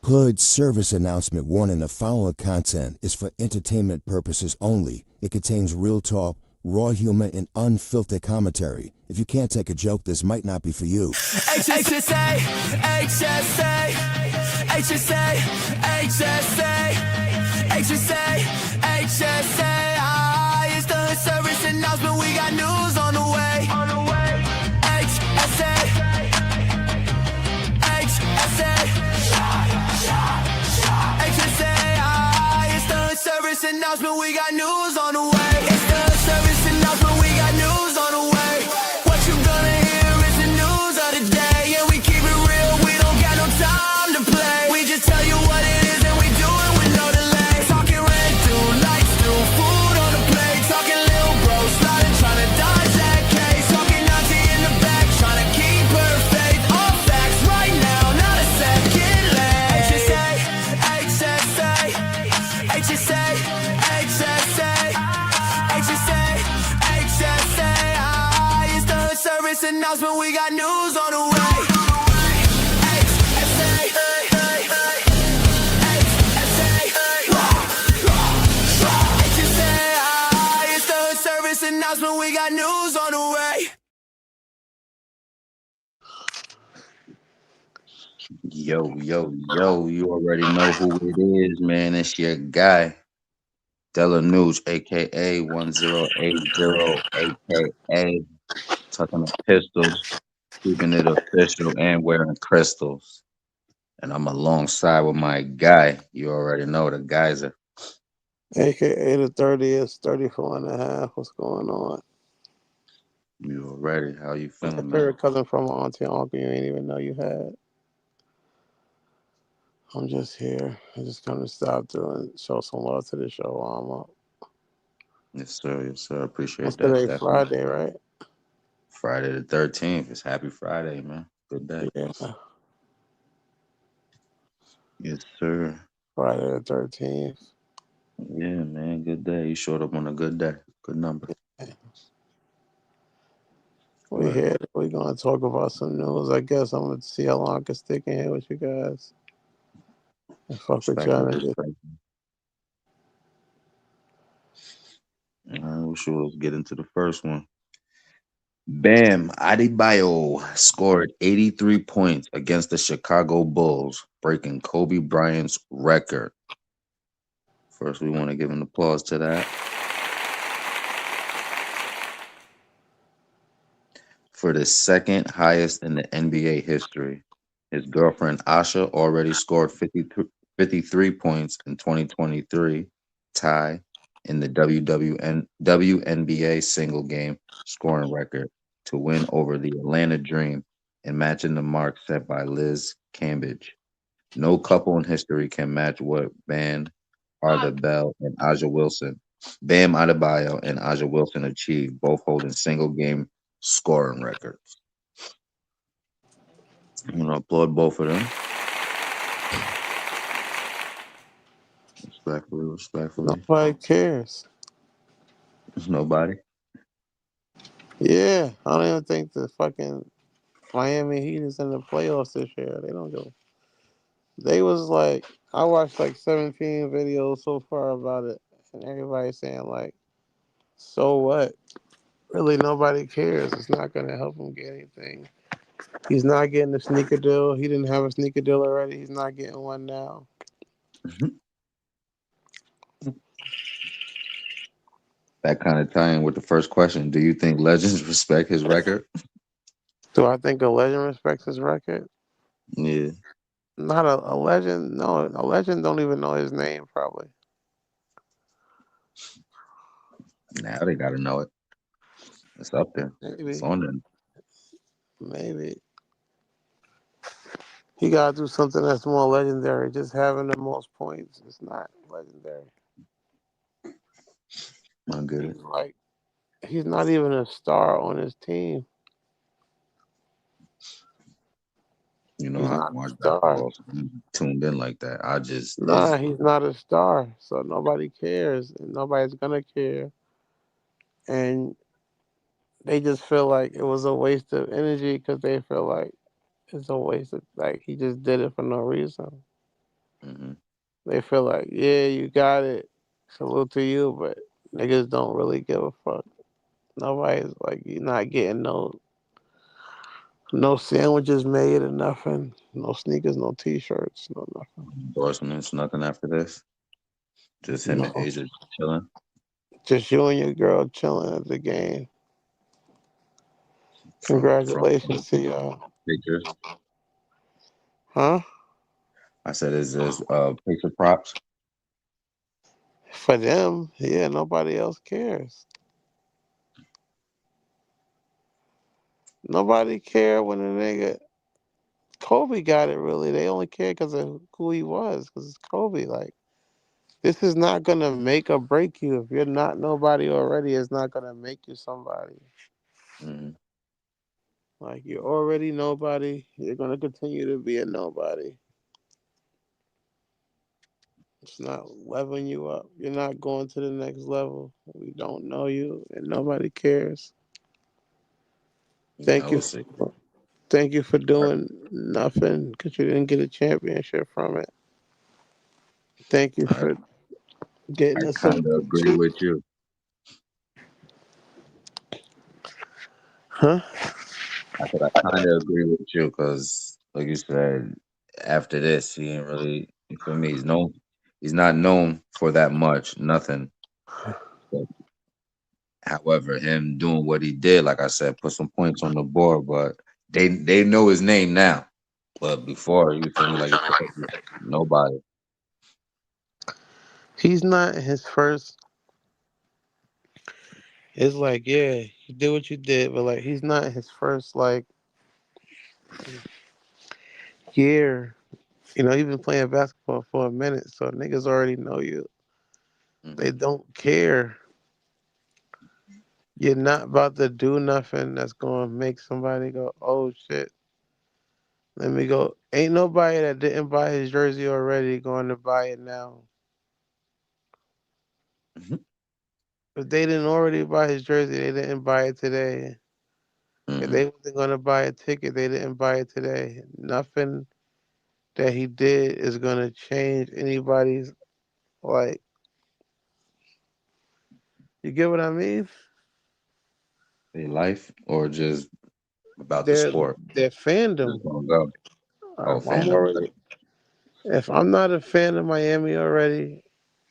Hood service announcement warning: the following content is for entertainment purposes only. It contains real talk, raw humor, and unfiltered commentary. If you can't take a joke, this might not be for you. HSA, HSA, HSA, HSA, HSA, HSA. It's the hood service announcement. We got news on the way. HSA, HSA, HSA. It's the hood service announcement. We got news on the way. It's the hood service announcement. We got news on the way. What you gonna hear is the news of the day. Yeah, we keep it real. We don't got no time to play. We just tell you what it is and we do it with no delay. Talking rent through, lights through, food on the plate. Talking little bro, sliding, trying to dodge that case. Talking Nazi in the back, trying to keep her faith. All facts right now, not a second late. HSA, HSA, HSA, HSA, HSA, HSA. It's the hood service announcement. We got news on the way. HSA, HSA, it's the hood service announcement. We got news on the way. Yo, you already know who it is, man. It's your guy, Della News, aka 1080, aka Tucking the Pistols, keeping it official and wearing crystals. And I'm alongside with my guy. You already know the geyser. AKA the 30th, 34.5. What's going on? You already, how you My feeling, man? favorite cousin from my auntie and uncle you ain't even know you had. I'm just here. I just come to stop through and show some love to the show while I'm up. Yes, sir. Yes, sir. Appreciate What's that. today? Definitely. Friday, right? Friday the 13th. It's happy Friday, man. Good day. Yeah, Yes, sir. Friday the 13th. Yeah, man. Good day. You showed up on a good day. Good number. We Right. here. We gonna talk about some news. I guess I'm gonna see how long I can stick in here with you guys. And fuck with Respect y'all it. niggas. Respect it. All right, well, sure. Let's get into the first one. Bam Adebayo scored 83 points against the Chicago Bulls, breaking Kobe Bryant's record. First, we want to give an applause to that. For the second highest in the NBA history. His girlfriend Asha already scored 53 points in 2023, tie in the WNBA single game scoring record to win over the Atlanta Dream and matching the mark set by Liz Cambage. No couple in history can match what Bam Adebayo and Aja Wilson achieved, both holding single game scoring records. I'm gonna applaud both of them. Respectfully. Nobody cares. Nobody. Yeah, I don't even think the fucking Miami Heat is in the playoffs this year. They don't go. They was like, I watched like 17 videos so far about it, and everybody's saying like, so what? Really, nobody cares. It's not gonna help him get anything. He's not getting a sneaker deal. He didn't have a sneaker deal already. He's not getting one now. That kind of tying with the first question. Do you think legends respect his record? Do I think a legend respects his record? Yeah. Not a legend. No, a legend don't even know his name probably. Now they gotta know it. It's up there. It's Maybe, on them. maybe he gotta do something that's more legendary. Just having the most points is not legendary. I'm good. He's like, he's not even a star on his team. You know, He's I not don't a watch star. basketball, so I'm tuned in like that. I just Nah, is he's not a star. So nobody cares, and nobody's gonna care. And they just feel like it was a waste of energy because they feel like it's a waste of, like, he just did it for no reason. Hmm. They feel like, yeah, you got it. Salute to you, but niggas don't really give a fuck. Nobody's like, you're not getting no sandwiches made or nothing. No sneakers, no t-shirts, no nothing. Endorsements, nothing after this. Just him and No. Asia chilling Just you and your girl chilling at the game. from Congratulations to y'all. pictures. Huh? I said, is this picture props? For them, yeah, nobody else cares. Nobody care when a nigga Kobe got it. Really, they only care because of who he was. Because it's Kobe. Like this is not gonna make or break you. If you're not nobody already, it's not gonna make you somebody. Hmm. Like you're already nobody. You're gonna continue to be a nobody. It's not leveling you up. You're not going to the next level. We don't know you, and nobody cares. Yeah, I Thank you would say for thank you for doing nothing because you didn't get a championship from it. Thank you I for getting I us a kind of agree chip. with you. Huh? I said I kind of agree with you because, like you said, after this, he ain't really. For me, he's known. He's not known for that much. Nothing. But, however, him doing what he did, like I said, put some points on the board. But they know his name now. But before, you feel me? Like you said, nobody. He's not his first. It's like, yeah, you did what you did, but like, he's not his first like year. You know, he's been playing basketball for a minute, so niggas already know you. They Hmm. don't care. You're not about to do nothing that's gonna make somebody go, oh shit, let me go. Ain't nobody that didn't buy his jersey already going to buy it now. Hmm. If they didn't already buy his jersey, they didn't buy it today. If Hmm. they wasn't gonna buy a ticket, they didn't buy it today. Nothing that he did is gonna change anybody's like. You get what I mean? Their life or just about the Their sport. their Just fandom. gonna go. Oh, I'm fandom. already. If I'm not a fan of Miami already,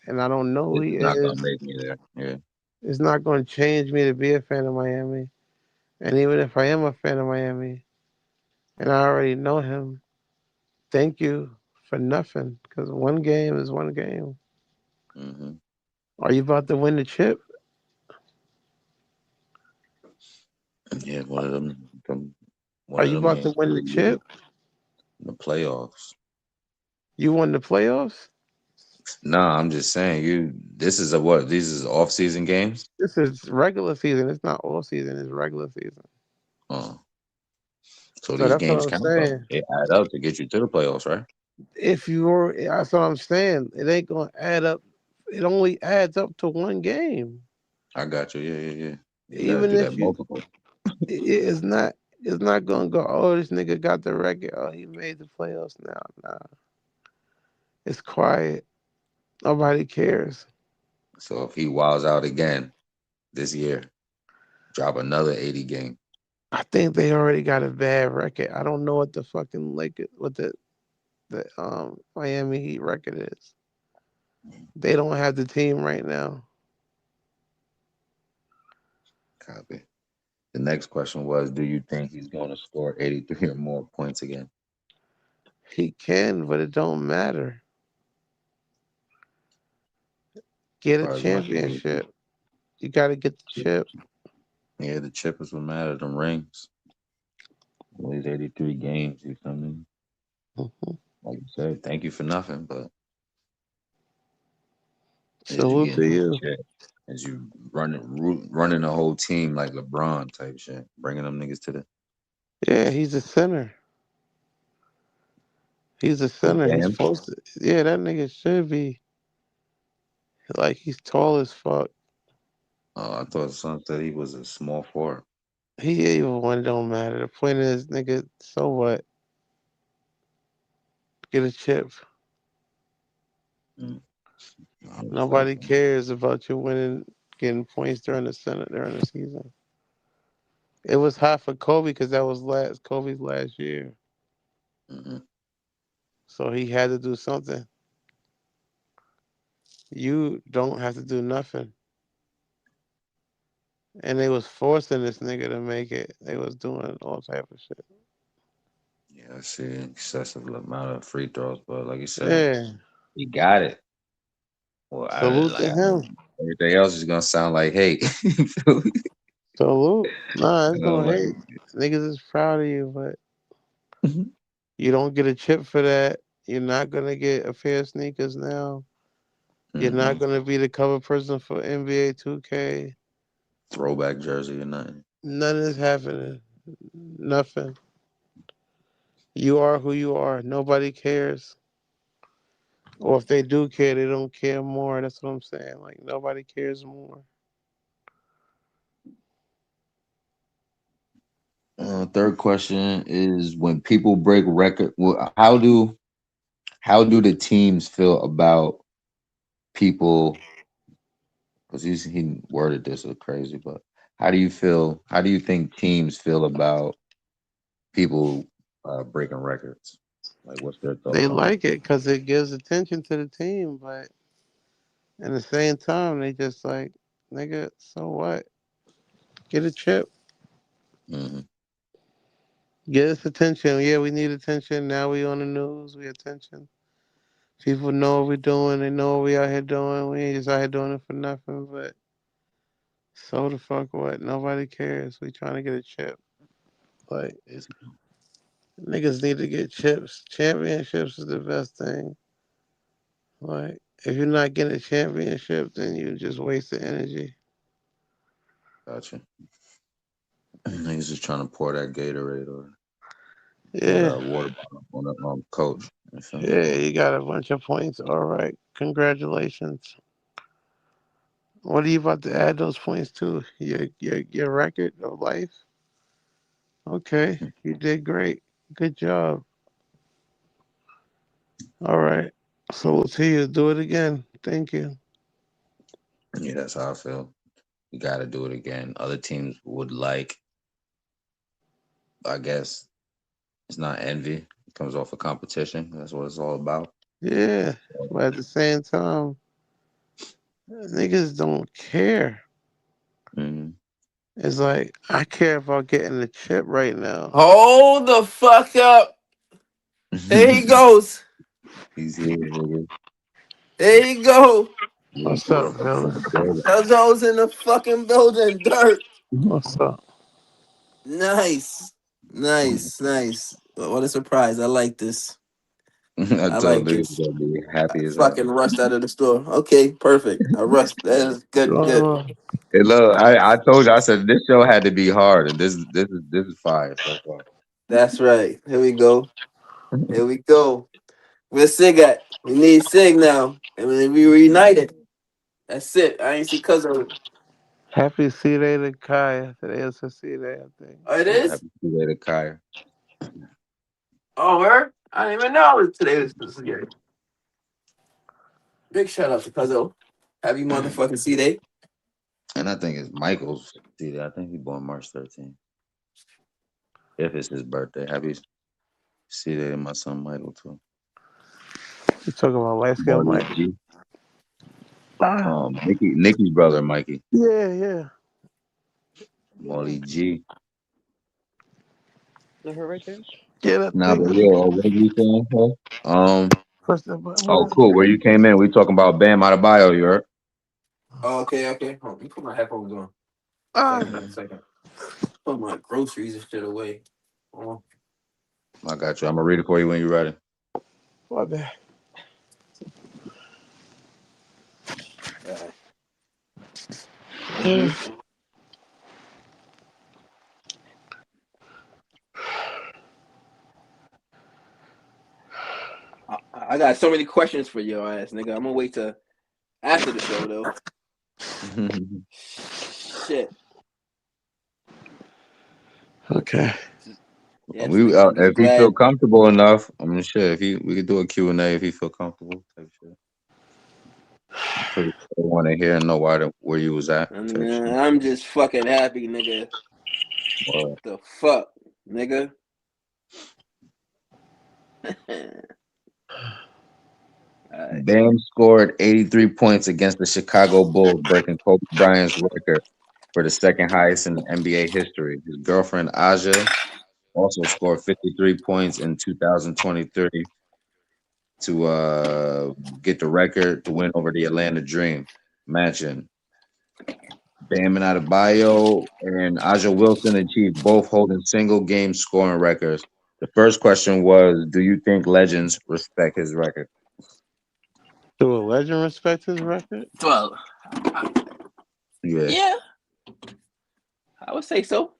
and I don't know who It's he not gonna is, make me there. Yeah. it's not going to change me to be a fan of Miami. And even if I am a fan of Miami, and I already know him, thank you for nothing. Because one game is one game. Hmm. Are you about to win the chip? Yeah, one of them, one Are of you them about to games win for the the year, chip? the playoffs. You won the playoffs? Nah, I'm just saying, you. This is a what? These is off season games. This is regular season. It's not all season. It's regular season. Oh, so So these that's what games I'm count though. saying. They add up to get you to the playoffs, right? If you were, that's what I'm saying. It ain't gonna add up. It only adds up to one game. I got you. Yeah, yeah, yeah. You got to Even do that if you, multiple. it's not. It's not gonna go. Oh, this nigga got the record. Oh, he made the playoffs now. Nah, it's quiet. Nobody cares. So if he wows out again this year, drop another 80 game. I think they already got a bad record. I don't know what the fucking what the Miami Heat record is. They don't have the team right now. Copy. The next question was, do you think he's going to score 83 or more points again? He can, but it don't matter. Get a Or as much as it, championship. You got to get the chip. yeah, the chip is what matters. Them rings. These 83 games. You feel me? Mhm. Like you said, thank you for nothing, but as you Salute get to into the you. shit, as you running the whole team like LeBron type shit, bringing them niggas to the Yeah, he's a center. He's a look center. at He's him. supposed to. Yeah, that nigga should be like he's tall as fuck. I thought son said he was a small forward. He even one don't matter. The point is, nigga. So what? Get a chip. Mm. Nobody cares about you winning, getting points during the season. It was hot for Kobe because that was Kobe's last year, Mm-hmm. so he had to do something. You don't have to do nothing. And they was forcing this nigga to make it. They was doing all type of shit. Yeah, I see excessive amount of free throws, but like you said, Yeah. he got it. Well, Salute to him. everything else is gonna sound like hate. Salute. Nah, it's no Like, hate. Niggas is proud of you, but you don't get a chip for that. You're not gonna get a pair of sneakers now. You're not gonna be the cover person for NBA 2K. Throwback jersey or nothing. None is happening. Nothing. You are who you are. Nobody cares. Or if they do care, they don't care more. That's what I'm saying. Like nobody cares more. Third question is when people break record. Well, how do the teams feel about people? Because he worded this so crazy, but how do you feel? How do you think teams feel about people breaking records? Like, what's their They thoughts on like it because it gives attention to the team, but at the same time, they just like, nigga, so what? Get a chip. it? Mm-hmm. Get us attention. Yeah, we need attention. Now we on the news. We attention. People know what we're doing. They know what we out here doing. We ain't just out here doing it for nothing. But so the fuck what? Nobody cares. We trying to get a chip. Like niggas need to get chips. Championships is the best thing. Like if you're not getting a championship, then you just waste the energy. Gotcha. Niggas just trying to pour that Gatorade or Yeah. that water bottle on the coach. You feel me? Yeah, you got a bunch of points. All right. Congratulations. What are you about to add those points to? Your record of life? Okay. You did great. Good job. All right. So we'll see you. Do it again. Thank you. Yeah, that's how I feel. You got to do it again. Other teams would like, I guess, it's not envy. It comes off of competition. That's what it's all about. Yeah. But at the same time, niggas don't care. Mm-hmm. It's like I care about getting the chip right now. Hold the fuck up. There he goes. He's here, nigga. There he go. What's up, fellas? Cuzzo's in the fucking building. Dirt. What's up? Nice. Nice. What a surprise. I like this. I I told like niggas this. gonna be I happy as hell. fucking rushed out of the store. Okay, perfect. I rushed. That is good. Hey, look, I told you, I said this show had to be hard, and this is fire so far. That's right. Here we go. Where's Sig at? We need Sig now. And then we reunited. That's it. I ain't see Cuzzo. Happy C-Day to Kai. Today is a C-Day, I think. Oh, it is? Happy birthday to Kaya. Oh, where? I didn't even know today was this year. Big shout out to Cuzzo. Happy motherfucking C-Day. And I think it's Michael's. See, I think he's born March 13th. If it's his birthday, happy see that in my son Michael too. You talking about light skin Marty Mike? G. Ah, Nikki's brother, Mikey. yeah. Marty G. Is her right there? Yeah, that Nah, but thing. yo, what were you saying? Huh? First, what Oh, is cool. Where you came in, we talking about Bam Adebayo. You heard? Oh, okay. Hold on. You put my headphones on. Second. Put my groceries and shit away. Oh. I got you. I'm gonna read it for you when you're ready. What the? I got so many questions for your ass, nigga. I'm gonna wait till after the show though. Shit. Okay. Yeah, If he feel comfortable enough, I mean, shit. We could do a Q&A if he feel comfortable. Type shit. Pretty sure I want to hear and know where you was at. Type shit. I'm just fucking happy, nigga. Word. The fuck, nigga. Alright. Bam scored 83 points against the Chicago Bulls, breaking Kobe Bryant's record for the second highest in NBA history. His girlfriend Aja also scored 53 points in 2023 to get the record to win over the Atlanta Dream. Imagine Bam Adebayo and Aja Wilson achieved both holding single game scoring records. The first question was, do you think legends respect his record? Do a legend respect his record? Well, Yeah. yeah, I would say so.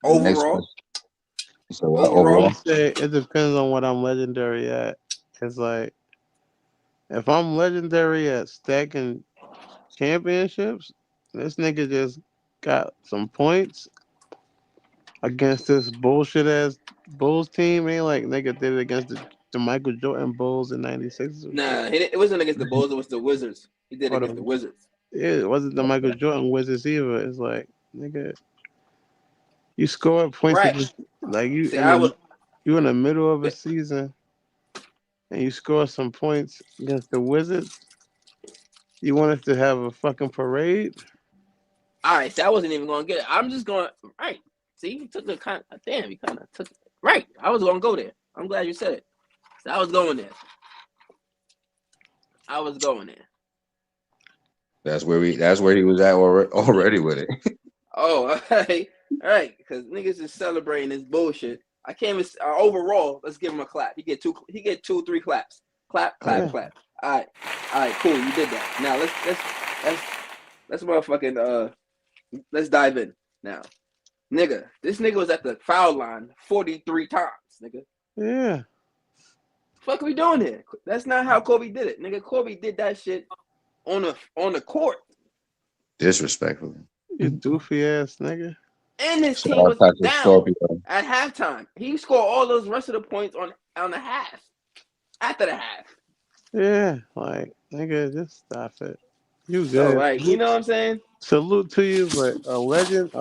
Overall, So I overall, would say it depends on what I'm legendary at. It's like if I'm legendary at stacking championships, this nigga just got some points against this bullshit ass Bulls team. Ain't like nigga did it against the Michael Jordan Bulls in '96. nah, it wasn't against the Bulls. It was the Wizards. He did it against the Wizards. It wasn't the Michael Jordan Wizards either. It's like nigga, you score points Right. against like you. See, You in the middle of a season and you score some points against the Wizards. You want us to have a fucking parade? All right, so I wasn't even going to get it. I'm just going right. See, he took the kind. Damn, he kind of took it. Right. I was going to go there. I'm glad you said it. So I was going there. That's where he was at already with it. Oh, all right. Because niggas is celebrating this bullshit. I can't even. Overall, let's give him a clap. He get 2, 3 claps. Clap. All right, cool. You did that. Now let's motherfucking let's dive in now, nigga. This nigga was at the foul line 43 times, nigga. Yeah. Fuck, we doing here? That's not how Kobe did it, nigga. Kobe did that shit on the court. Disrespectful. You doofy ass nigga. And his team was down at halftime. He scored all those rest of the points on the half. After the half. Yeah, like nigga, just stop it. You good? So like, you know what I'm saying? Salute to you, but a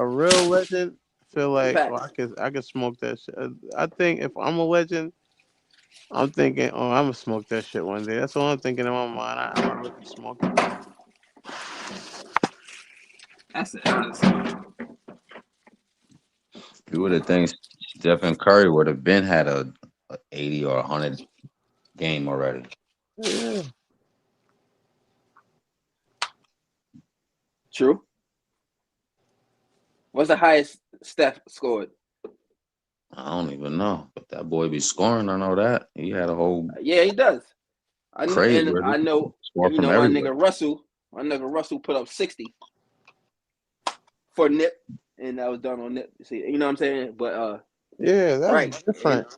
real legend, feel like I could smoke that shit. I think if I'm a legend, I'm thinking, oh, I'm gonna smoke that shit one day. That's all I'm thinking in my mind. I'm gonna really smoke it. That's it. You would have think Stephen Curry would have been had a 80 or 100 game already. Yeah. True. What's the highest Steph scored? I don't even know, but that boy be scoring. I know that he had a whole. Yeah, he does. I know. My nigga Russell put up 60 for Nip, and that was done on Nip. See, you know what I'm saying? But yeah, that's different.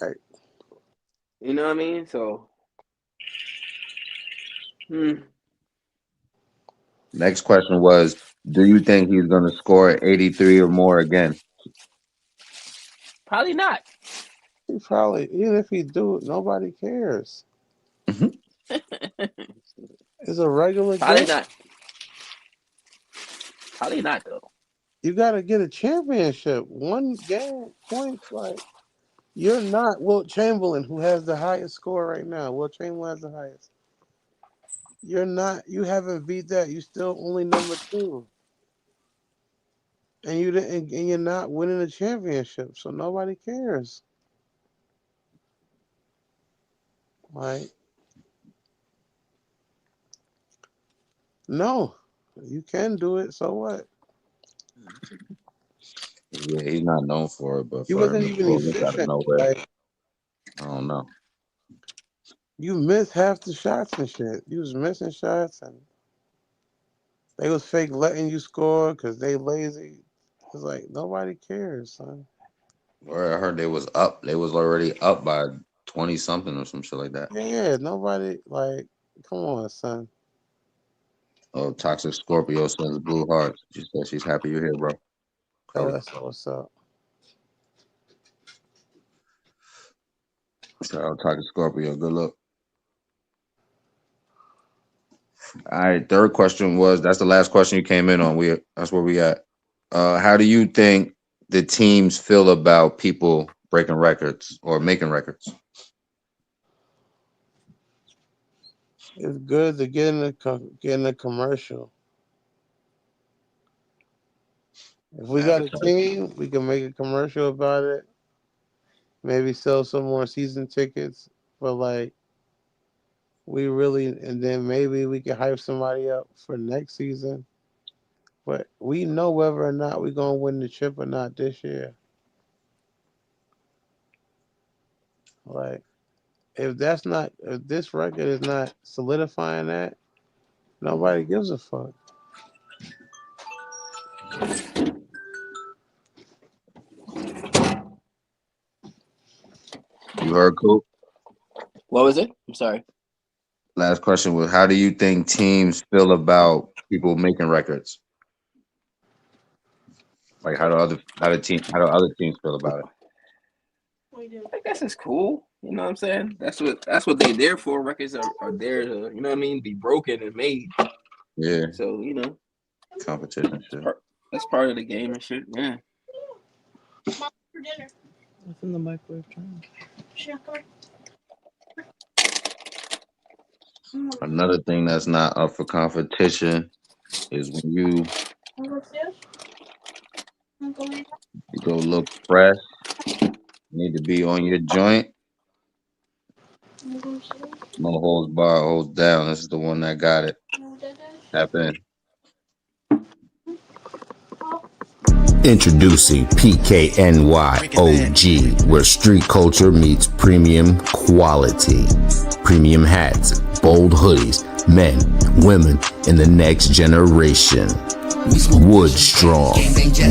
Right. You know what I mean? So, Next question was, do you think he's going to score 83 or more again? Probably not. He probably, even if he do, nobody cares. It's a regular game. Probably not though. You got to get a championship. One game points, like you're not Wilt Chamberlain, who has the highest score right now. Wilt Chamberlain has the highest. You're not. You haven't beat that. You still only number 2, and you didn't. And you're not winning a championship, so nobody cares. Like, no, you can do it. So what? Yeah, he's not known for it, but You wasn't even efficient. Like, I don't know. You missed half the shots and shit. You was missing shots, and they was fake letting you score because they lazy. It's like nobody cares, son. Or I heard they was up. They was already up by 20 something or some shit like that. Yeah, nobody like. Come on, son. Oh, Toxic Scorpio sends blue hearts. She said she's happy you're here, bro. Oh, that's what's up. Shout out Tiger Scorpio. Good luck. All right. Third question was that's the last question you came in on. That's where we at. How do you think the teams feel about people breaking records or making records? It's good to get in the commercial. If we got a team, we can make a commercial about it. Maybe sell some more season tickets. But like, and then maybe we can hype somebody up for next season. But we know whether or not we're gonna win the chip or not this year. Like, if this record is not solidifying that, nobody gives a fuck. You heard, Coop? What was it? I'm sorry. Last question was how do you think teams feel about people making records? Like how do other teams feel about it? I guess it's cool. You know what I'm saying? That's what they're there for. Records are there to, you know what I mean, be broken and made. Yeah. So, you know. Competition shit. That's part of the game and shit. Yeah. Mom, for dinner. It's in the microwave. Another thing that's not up for competition is when you go look fresh, you need to be on your joint. No holds bar, holds down. This is the one that got it. Tap in. Introducing PKNY OG, where street culture meets premium quality. Premium hats, bold hoodies, men, women, and the next generation. Wood Strong,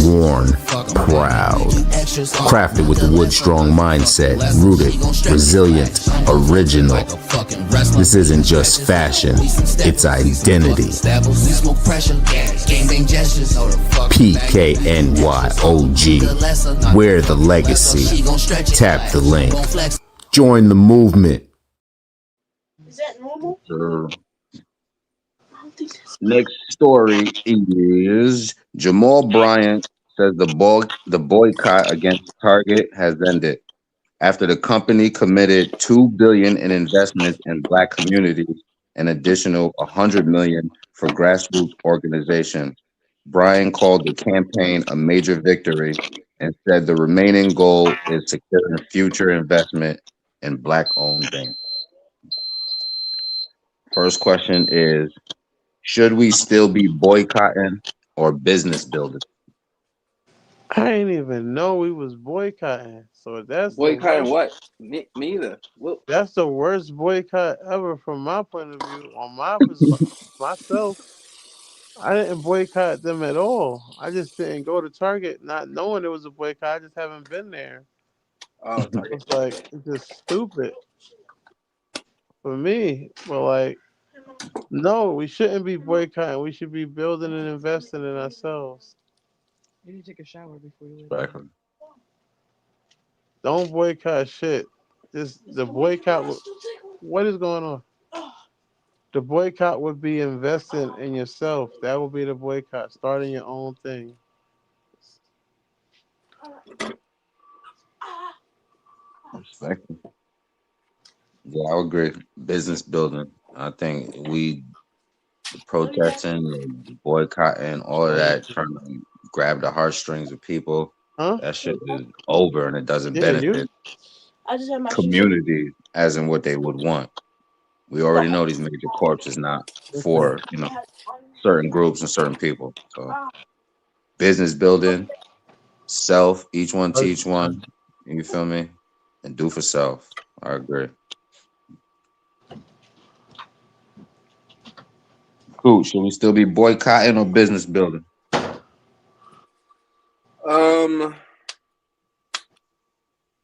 worn, proud. Crafted with the Wood Strong mindset, rooted, resilient, original. This isn't just fashion, it's identity. PKNY OG, wear the legacy. Tap the link. Join the movement. Is that normal? Sure. Next story is Jamal Bryant says the boycott against Target has ended after the company committed $2 billion in investments in Black communities, an additional $100 million for grassroots organizations. Bryant called the campaign a major victory and said the remaining goal is securing future investment in Black-owned banks. First question is, should we still be boycotting or business building? I didn't even know we was boycotting. So that's boycotting what? Me either. Well, that's the worst boycott ever from my point of view. On myself, I didn't boycott them at all. I just didn't go to Target not knowing it was a boycott. I just haven't been there. oh, Target. It's like it's just stupid for me. But like, no, we shouldn't be boycotting. We should be building and investing in ourselves. You need to take a shower before you leave. Exactly. Don't boycott shit. The boycott. What is going on? The boycott would be investing in yourself. That would be the boycott. Starting your own thing. Respect. Yeah, I would agree. Business building. I think protesting, boycotting, all of that, trying to grab the heartstrings of people. Huh? That shit is over, and it doesn't benefit community as in what they would want. We already know these major corps is not for certain groups and certain people. So business building, self, each one teach one. You feel me? And do for self. I agree. Cool. Should we still be boycotting or business building?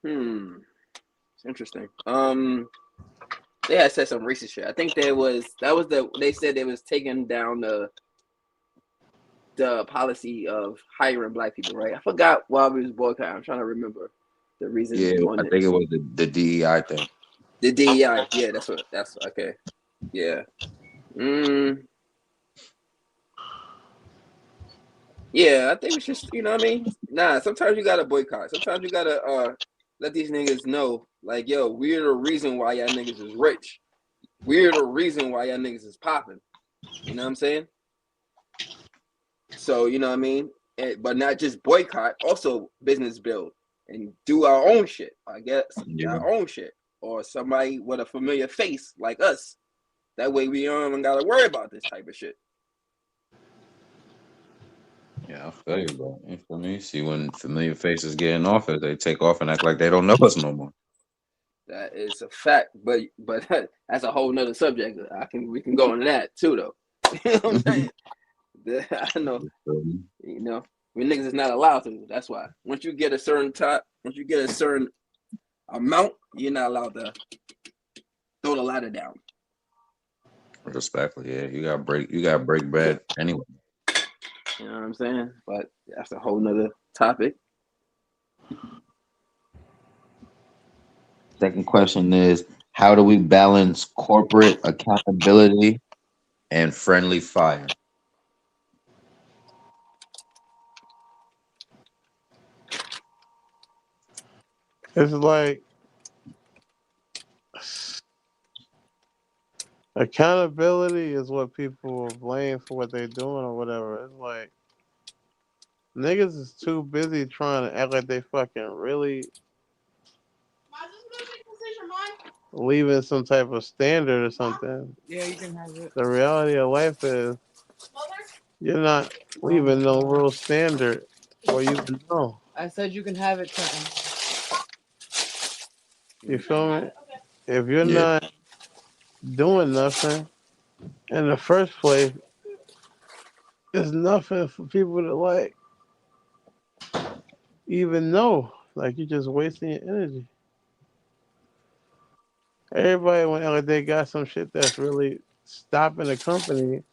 It's interesting. They had said some racist shit. I think they said they was taking down the policy of hiring Black people, right? I forgot why we was boycotting. I'm trying to remember. The reason Yeah, doing I it. think it was the DEI thing. The DEI. Yeah, that's okay. Yeah. Yeah, I think it's just, you know what I mean? Nah, sometimes you gotta boycott. Sometimes you gotta let these niggas know, like, yo, we're the reason why y'all niggas is rich. We're the reason why y'all niggas is popping. You know what I'm saying? So, you know what I mean? But not just boycott, also business build and do our own shit. I guess Yeah. our own shit. Or somebody with a familiar face like us. That way we don't even gotta worry about this type of shit. Yeah, I feel you, bro. You feel me? See, when familiar faces get in office, they take off and act like they don't know us no more. That is a fact, but that's a whole nother subject. We can go into that too, though. You know what I'm saying? I know, You feel me? you know, we niggas is not allowed to. That's why. Once you get a certain amount, you're not allowed to throw the ladder down. Respectfully, yeah. You gotta break bread anyway. You know what I'm saying? But that's a whole nother topic. Second question is, how do we balance corporate accountability and friendly fire? It's like accountability is what people blame for what they're doing or whatever. It's like niggas is too busy trying to act like they fucking really leaving some type of standard or something. Yeah, you can have it. The reality of life is you're not leaving no real standard or you know. I said you can have it, Trenton. You feel me? If you're Yeah. not doing nothing in the first place, there's nothing for people to like even know. Like you're just wasting your energy. Everybody when they got some shit that's really stopping the company,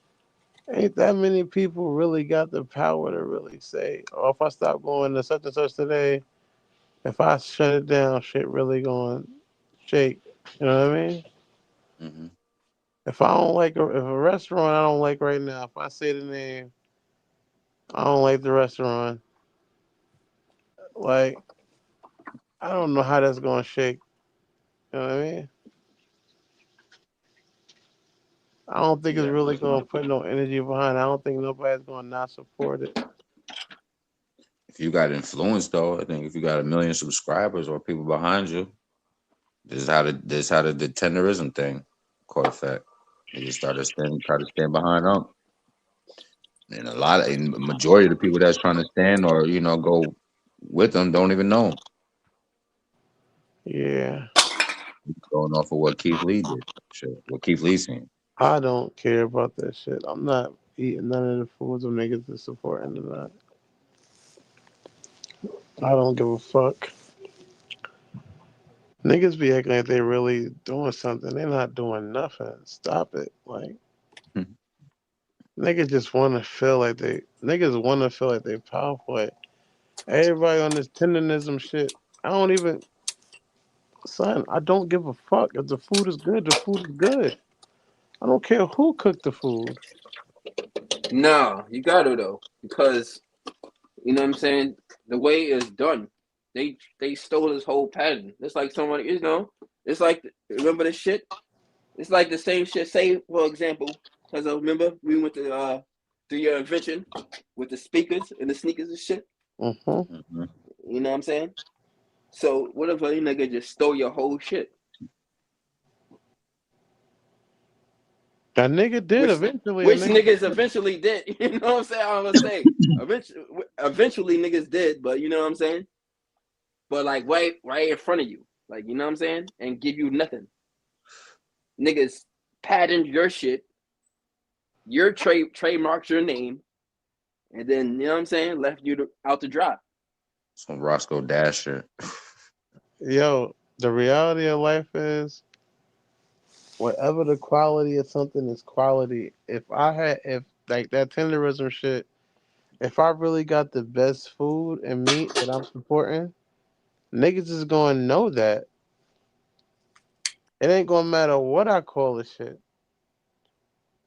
ain't that many people really got the power to really say, oh, if I stop going to such and such today, if I shut it down, shit really going to shake. You know what I mean? Mm-hmm. If I don't like if a restaurant I don't like right now, if I say the name, I don't like the restaurant. Like I don't know how that's gonna shake. You know what I mean? I don't think it's Yeah. really gonna put no energy behind it. I don't think nobody's gonna not support it. If you got influence, though, I think if you got 1 million subscribers or people behind you, this is how the tenderism thing caught effect. They just try to stand behind them. And majority of the people that's trying to stand or go with them don't even know 'em. Yeah. Going off of what Keith Lee did. Sure. What Keith Lee seen. I don't care about that shit. I'm not eating none of the foods them niggas is supporting tonight. I don't give a fuck. Niggas be acting like they really doing something. They're not doing nothing. Stop it. Like niggas just wanna feel like they powerful. Like, everybody on this tenderism shit. I don't even son, I don't give a fuck. If the food is good, the food is good. I don't care who cooked the food. No, you gotta though, because you know what I'm saying. The way it's done, they stole this whole pattern. It's like somebody, it's like remember the shit. It's like the same shit. Say for example, because I remember we went to your invention with the speakers and the sneakers and shit. Mm-hmm. Mm-hmm. You know what I'm saying? So what if a nigga just stole your whole shit? That nigga did Which eventually. which niggas eventually did. You know what I'm saying? I'm gonna say eventually niggas did, but you know what I'm saying? But like right in front of you. Like, you know what I'm saying? And give you nothing. Niggas patent your shit, your trademarked your name, and then you know what I'm saying, left you out to dry. Some Roscoe Dasher. Yo, the reality of life is whatever the quality of something is quality. If like that tenderism shit, if I really got the best food and meat that I'm supporting, Niggas is gonna know that. It ain't gonna matter what I call the shit.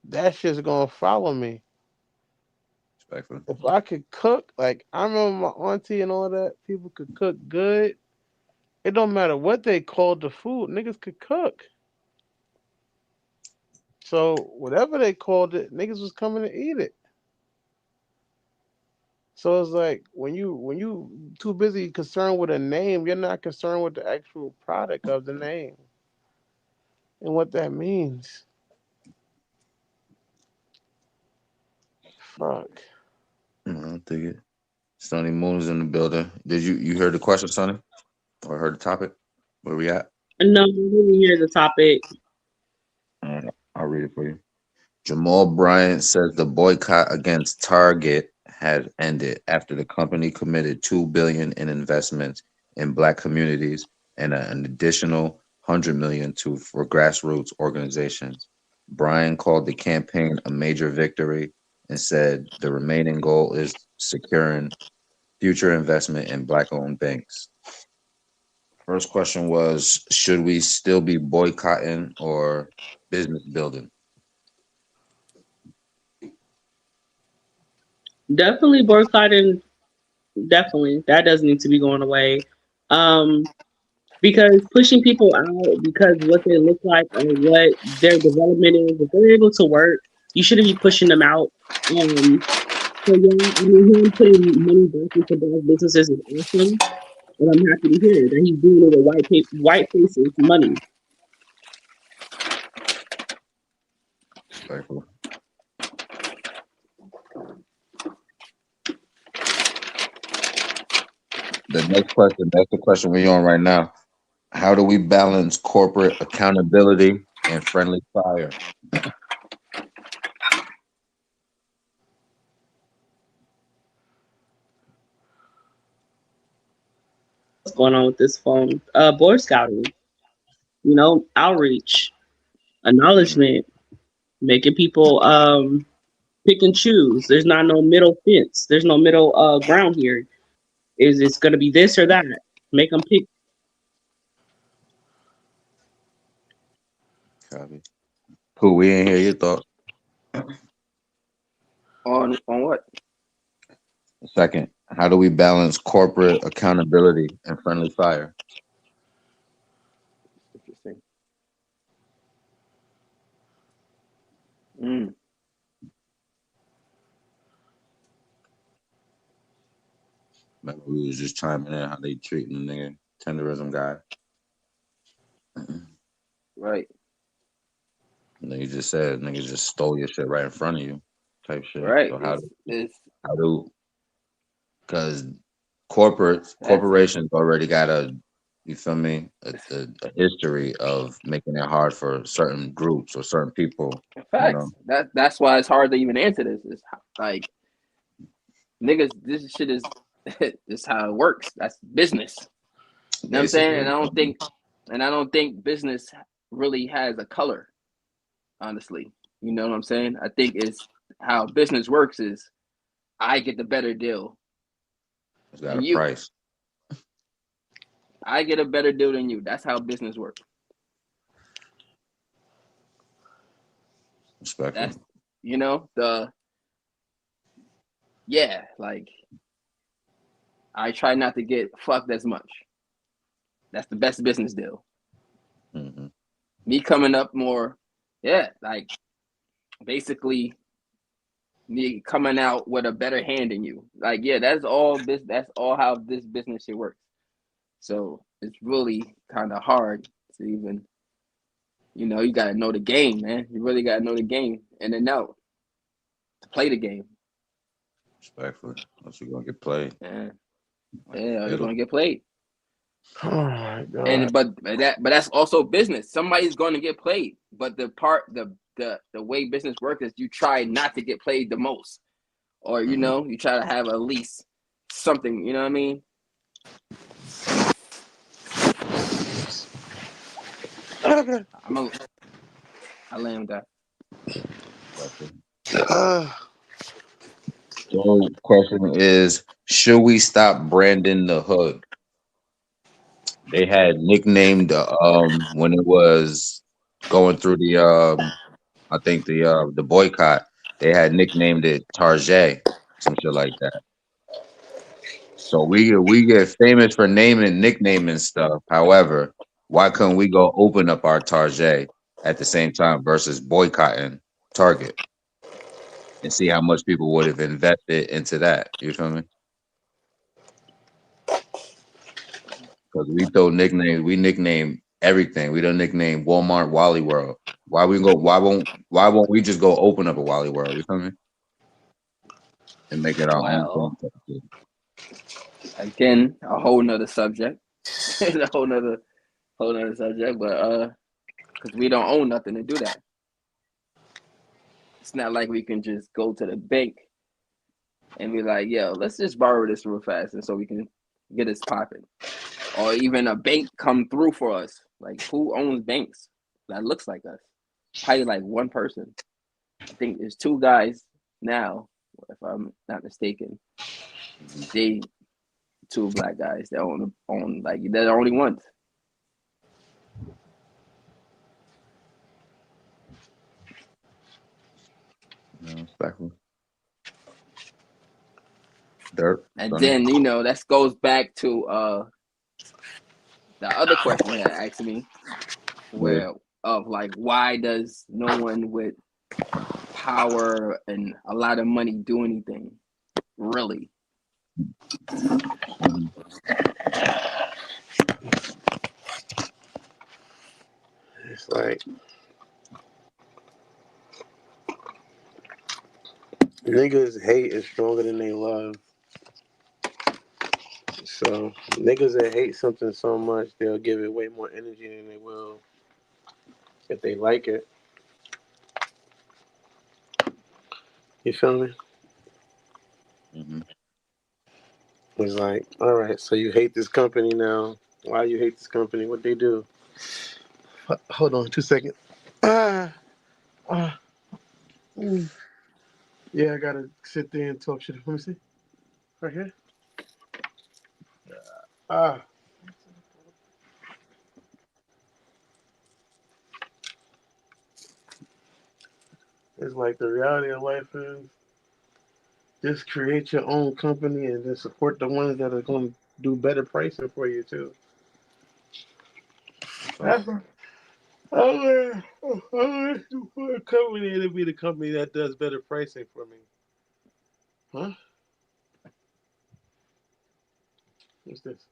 That shit's gonna follow me. Respectfully. If I could cook, like I remember my auntie and all that, people could cook good. It don't matter what they called the food, niggas could cook. So whatever they called it, niggas was coming to eat it. So it's like when you too busy concerned with a name, you're not concerned with the actual product of the name and what that means. Fuck. I don't think it. Sonny Moon is in the building. Did you heard the question, Sonny? Or heard the topic? Where we at? No, we didn't hear the topic. I'll read it for you. Jamal Bryant says the boycott against Target has ended after the company committed $2 billion in investments in Black communities and an additional $100 million for grassroots organizations. Bryant called the campaign a major victory and said the remaining goal is securing future investment in Black-owned banks. First question was, should we still be boycotting or business building? Definitely boycotting. Definitely, that does need to be going away. Because pushing people out because what they look like or what their development is, if they're able to work, you shouldn't be pushing them out. So yeah, I mean, him putting money back into Black businesses is awesome, and I'm happy to hear that he's doing it with white faces money. Respectful. The next question, that's the question we're on right now. How do we balance corporate accountability and friendly fire? What's going on with this phone? Boy Scouting, outreach, acknowledgement, making people pick and choose. There's not no middle fence. There's no middle ground here. It's going to be this or that. Make them pick. Copy. Cool, we ain't hear your thoughts. On what? Second, how do we balance corporate accountability and friendly fire? Interesting. Remember, we was just chiming in how they treating the nigga tenderism guy. Right. Nigga just said, nigga just stole your shit right in front of you, type shit. Right. So It's because corporations already got a history of making it hard for certain groups or certain people. facts. That's why it's hard to even answer this. It's like niggas, this shit is this how it works. That's business. You know what I'm saying? And I don't think business really has a color, honestly. You know what I'm saying? I think it's how business works is I get the better deal. It's got a price. I get a better deal than you. That's how business works. Respectful. That's like I try not to get fucked as much. That's the best business deal. Mm-hmm. Me coming up more, like basically me coming out with a better hand than you. Like, that's all how this business shit works. So it's really kind of hard to even, you gotta know the game, man. You really gotta know the game in and out to play the game. Respectfully, unless you're gonna get played. You're gonna get played. Oh my god. And but that's also business. Somebody's going to get played, but the way business works is you try not to get played the most, or you try to have at least something. You know what I mean? I land that. So question is, should we stop branding the hood? They had nicknamed when it was going through I think the boycott. They had nicknamed it Tarjay, some shit like that. So we get famous for nicknaming stuff. However, why couldn't we go open up our Tarjay at the same time versus boycotting Target and see how much people would have invested into that? You feel me? Because we nickname everything. We don't nickname Walmart Wally World. Why won't we just go open up a Wally World? You feel me? And make it our own Well, thing. again, a whole nother subject. a whole nother subject, but because we don't own nothing to do that. It's not like we can just go to the bank and be like, yo, let's just borrow this real fast and so we can get this popping. Or even a bank come through for us. Like, who owns banks that looks like us? Probably like one person. I think there's two guys now, if I'm not mistaken. They two black guys that own like they're the only ones. No, exactly. Dirt. And Sonny. then, that goes back to the other question you had asked me, where of like, why does no one with power and a lot of money do anything? Really? Mhm. It's like niggas hate is stronger than they love. So niggas that hate something so much, they'll give it way more energy than they will if they like it. You feel me? Mhm. It's like, all right, so you hate this company now. Why you hate this company? What they do? Hold on, 2 seconds. Ah, ah. Yeah, I gotta sit there and talk shit. Let me see. Right here. Ah. It's like the reality of life is just create your own company and then support the ones that are going to do better pricing for you too. That's I want a company to be the company that does better pricing for me. Huh? What's this?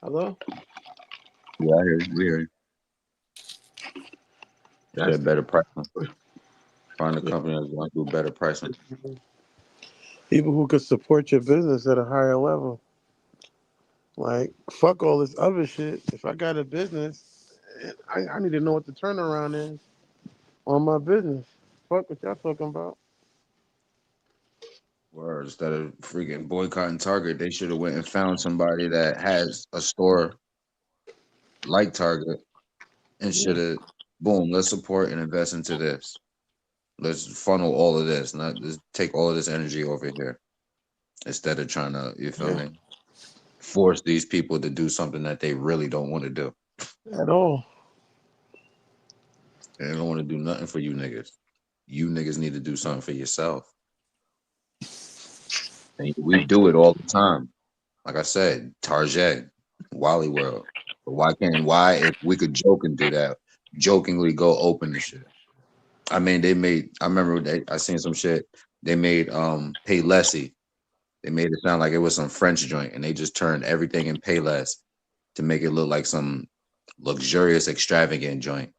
Hello? Yeah, I hear you. We hear you. That's Said better pricing. Find a company that's going to do better pricing. people who could support your business at a higher level. Like, fuck all this other shit. If I got a business, I need to know what the turnaround is on my business. Fuck what y'all talking about. Or instead of freaking boycotting Target, they should have went and found somebody that has a store like Target and should have, boom, let's support and invest into this. Let's funnel all of this, not just take all of this energy over here instead of trying to, you feel Yeah, me, force these people to do something that they really don't want to do. at all. They don't want to do nothing for you niggas. You niggas need to do something for yourself. And we do it all the time. Like I said, Target, Wally World. But why if we could joke and do that, jokingly go open the shit. I mean, I remember I seen some shit. They made Paylessy. They made it sound like it was some French joint, and they just turned everything in Payless to make it look like some luxurious, extravagant joint,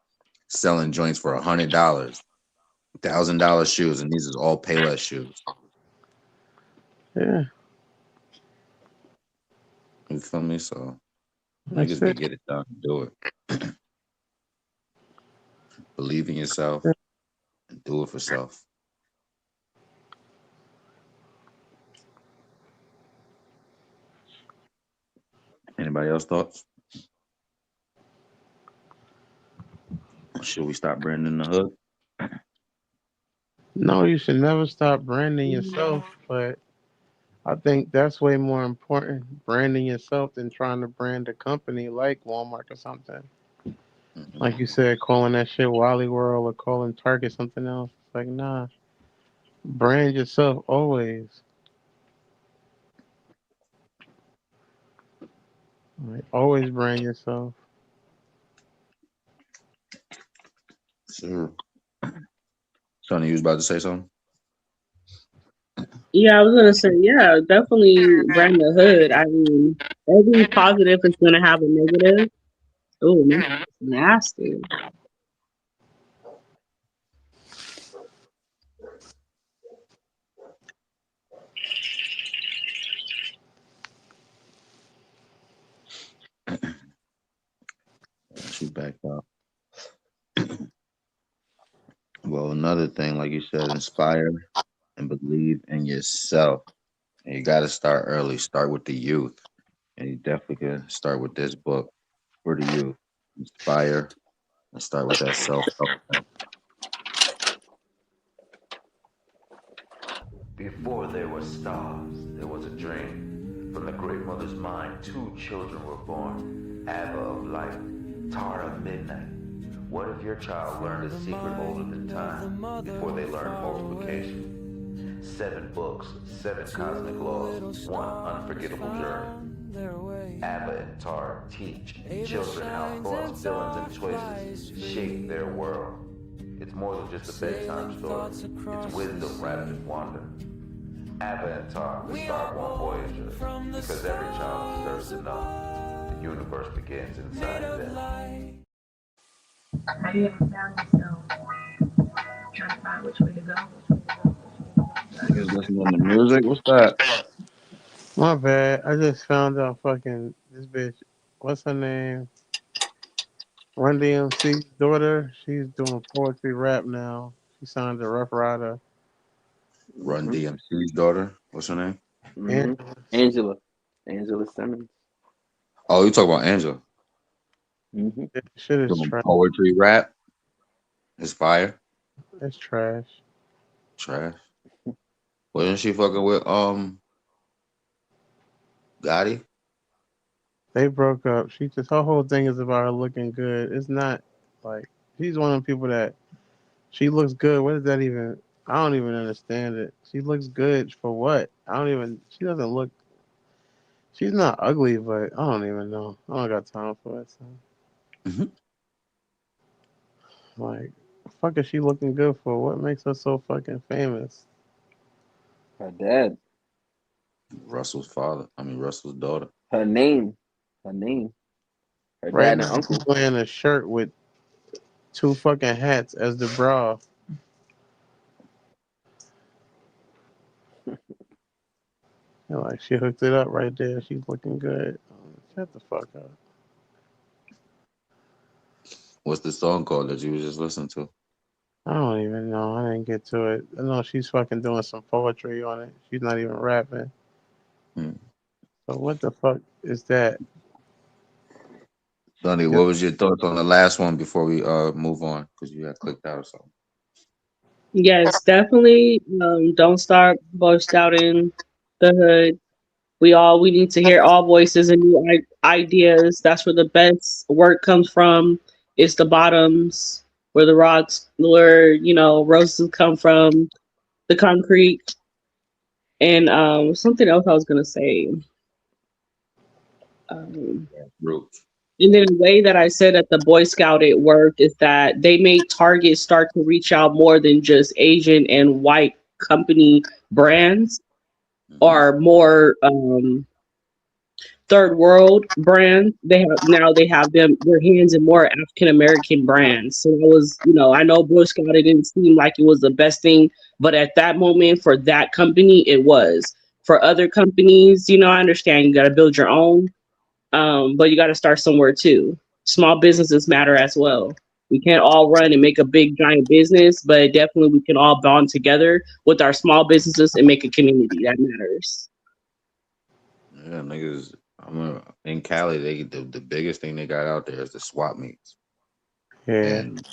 selling joints for $100, $1,000 shoes, and these is all Payless shoes. Yeah, You feel me? So that's niggas can it. get it done, do it. Believe in yourself and do it for self. Anybody else thoughts? Should we stop branding the hood? No, you should never stop branding yourself, but I think that's way more important, branding yourself, than trying to brand a company like Walmart or something. Mhm. Like you said, calling that shit Wally World or calling Target something else. It's like, nah, brand yourself always. Like, always brand yourself. Sure. Sonny, you was about to say something? Yeah, I was gonna say, yeah, definitely brand the hood. I mean, every positive is gonna have a negative. Oh man, that's nasty. She backed up. Well, another thing, like you said, inspire and believe in yourself. And you got to start early. Start with the youth. And you definitely can start with this book for the youth. Inspire and start with that self-help thing. Before there were stars, there was a dream. From the great mother's mind, two children were born. Abba of light, Tara of midnight. What if your child learned a secret older than time before they learned multiplication? 7 books, 7 cosmic laws, 1 unforgettable journey. Abba and Tara teach children how thoughts, feelings, and choices shape their world. It's more than just a bedtime story. It's wisdom wrapped in wonder. Abba and Tar will start one Voyager because every child deserves to know the universe begins inside them. How you haven't found yourself trying to find which way to go? Niggas listening to music. What's that? My bad. I just found out fucking this bitch. What's her name? Run DMC's daughter. She's doing poetry rap now. She signed to Rough Rider. Run DMC's daughter. What's her name? Mm-hmm. And Angela Simmons. Oh, you talk about Angela. Mm-hmm. shit is Doing trash. poetry rap. It's fire. It's trash. Trash. Wasn't she fucking with Gotti? They broke up. She just her whole thing is about her looking good. It's not like she's one of the people that she looks good. What does that even? I don't even understand it. She looks good for what? I don't even. She doesn't look. She's not ugly, but I don't even know. I don't got time for it. So. Mhm. Like, fuck is she looking good for? What makes her so fucking famous? Her dad. Russell's father. I mean Russell's daughter. Her name. Her name. Her Right dad and now, she's uncle. wearing a shirt with two fucking hats as the bra. And like, she hooked it up right there. She's looking good. Shut the fuck up. What's the song called that you was just listening to? I don't even know. I didn't get to it. I know she's fucking doing some poetry on it. She's not even rapping. Hmm. So what the fuck is that? Sonny, Yep. what was your thoughts on the last one before we move on? Because you had clicked out or something. Yes, definitely. Don't start boy scouting the hood. We need to hear all voices and new ideas. That's where the best work comes from. It's the bottoms where the rocks, where roses come from, the concrete. And something else I was gonna say. Um, Roots. and then the way that I said that the Boy Scout it worked is that they made Target start to reach out more than just Asian and white company brands Hmm. or more third world brands. They have their hands in more African American brands. So it was, I know Boy Scout it didn't seem like it was the best thing, but at that moment for that company it was. For other companies, I understand you got to build your own, but you got to start somewhere too. Small businesses matter as well. We can't all run and make a big giant business, but definitely we can all bond together with our small businesses and make a community that matters. Yeah, niggas. In Cali. The biggest thing they got out there is the swap meets, Yeah. and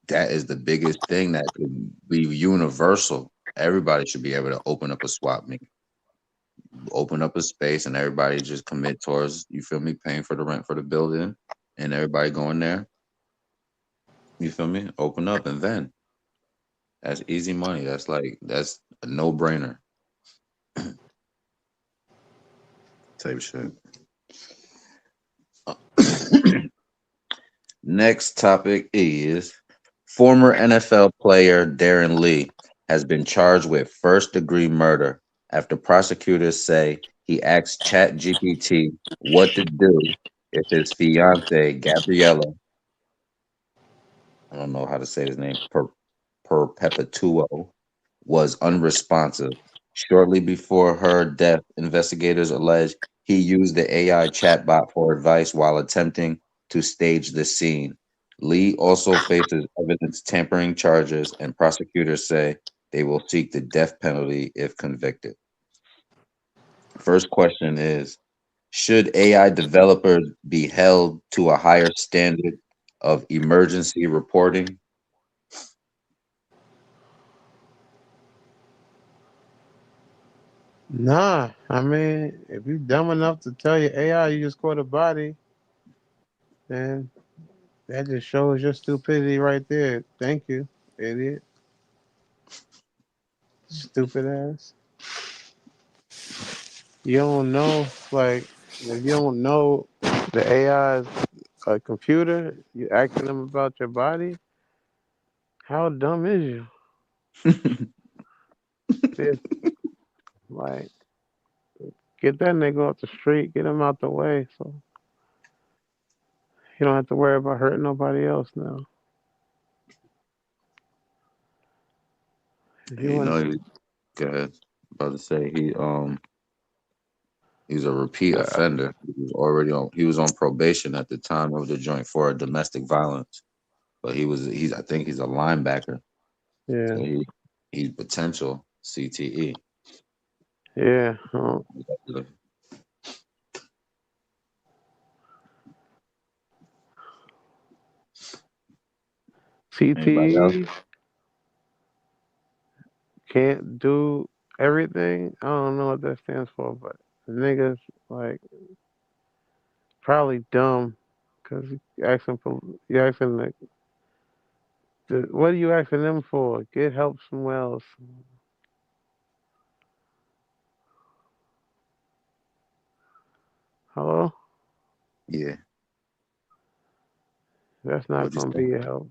that is the biggest thing that could be universal. Everybody should be able to open up a swap meet, open up a space, and everybody just commit towards, you feel me, paying for the rent for the building, and everybody going there. You feel me? Open up and then that's easy money. That's a no brainer type shit. Next topic is former NFL player Darren Lee has been charged with first-degree murder after prosecutors say he asked ChatGPT what to do if his fiance Gabriella, I don't know how to say his name, Perpetuo, was unresponsive. Shortly before her death, investigators allege he used the AI chatbot for advice while attempting to stage the scene. Lee also faces evidence tampering charges, and prosecutors say they will seek the death penalty if convicted. First question is, should AI developers be held to a higher standard of emergency reporting? Nah, I mean, if you dumb enough to tell your AI you just caught a body, then that just shows your stupidity right there. Thank you, idiot. Stupid ass. You don't know, like, if you don't know the AI is a computer, you asking them about your body, how dumb is you? Just, like, get that nigga off the street, get him out the way so you don't have to worry about hurting nobody else now. If you You want, know, good. About to say he's a repeat offender. He was on probation at the time of the joint for domestic violence. But he's I think he's a linebacker. yeah, So he's potential CTE. yeah. Anybody else? CTE can't do everything. I don't know what that stands for, but the niggas like probably dumb because you asking what are you asking them for? Get help somewhere else. Hello, Yeah. that's not What'd you gonna say? be a help.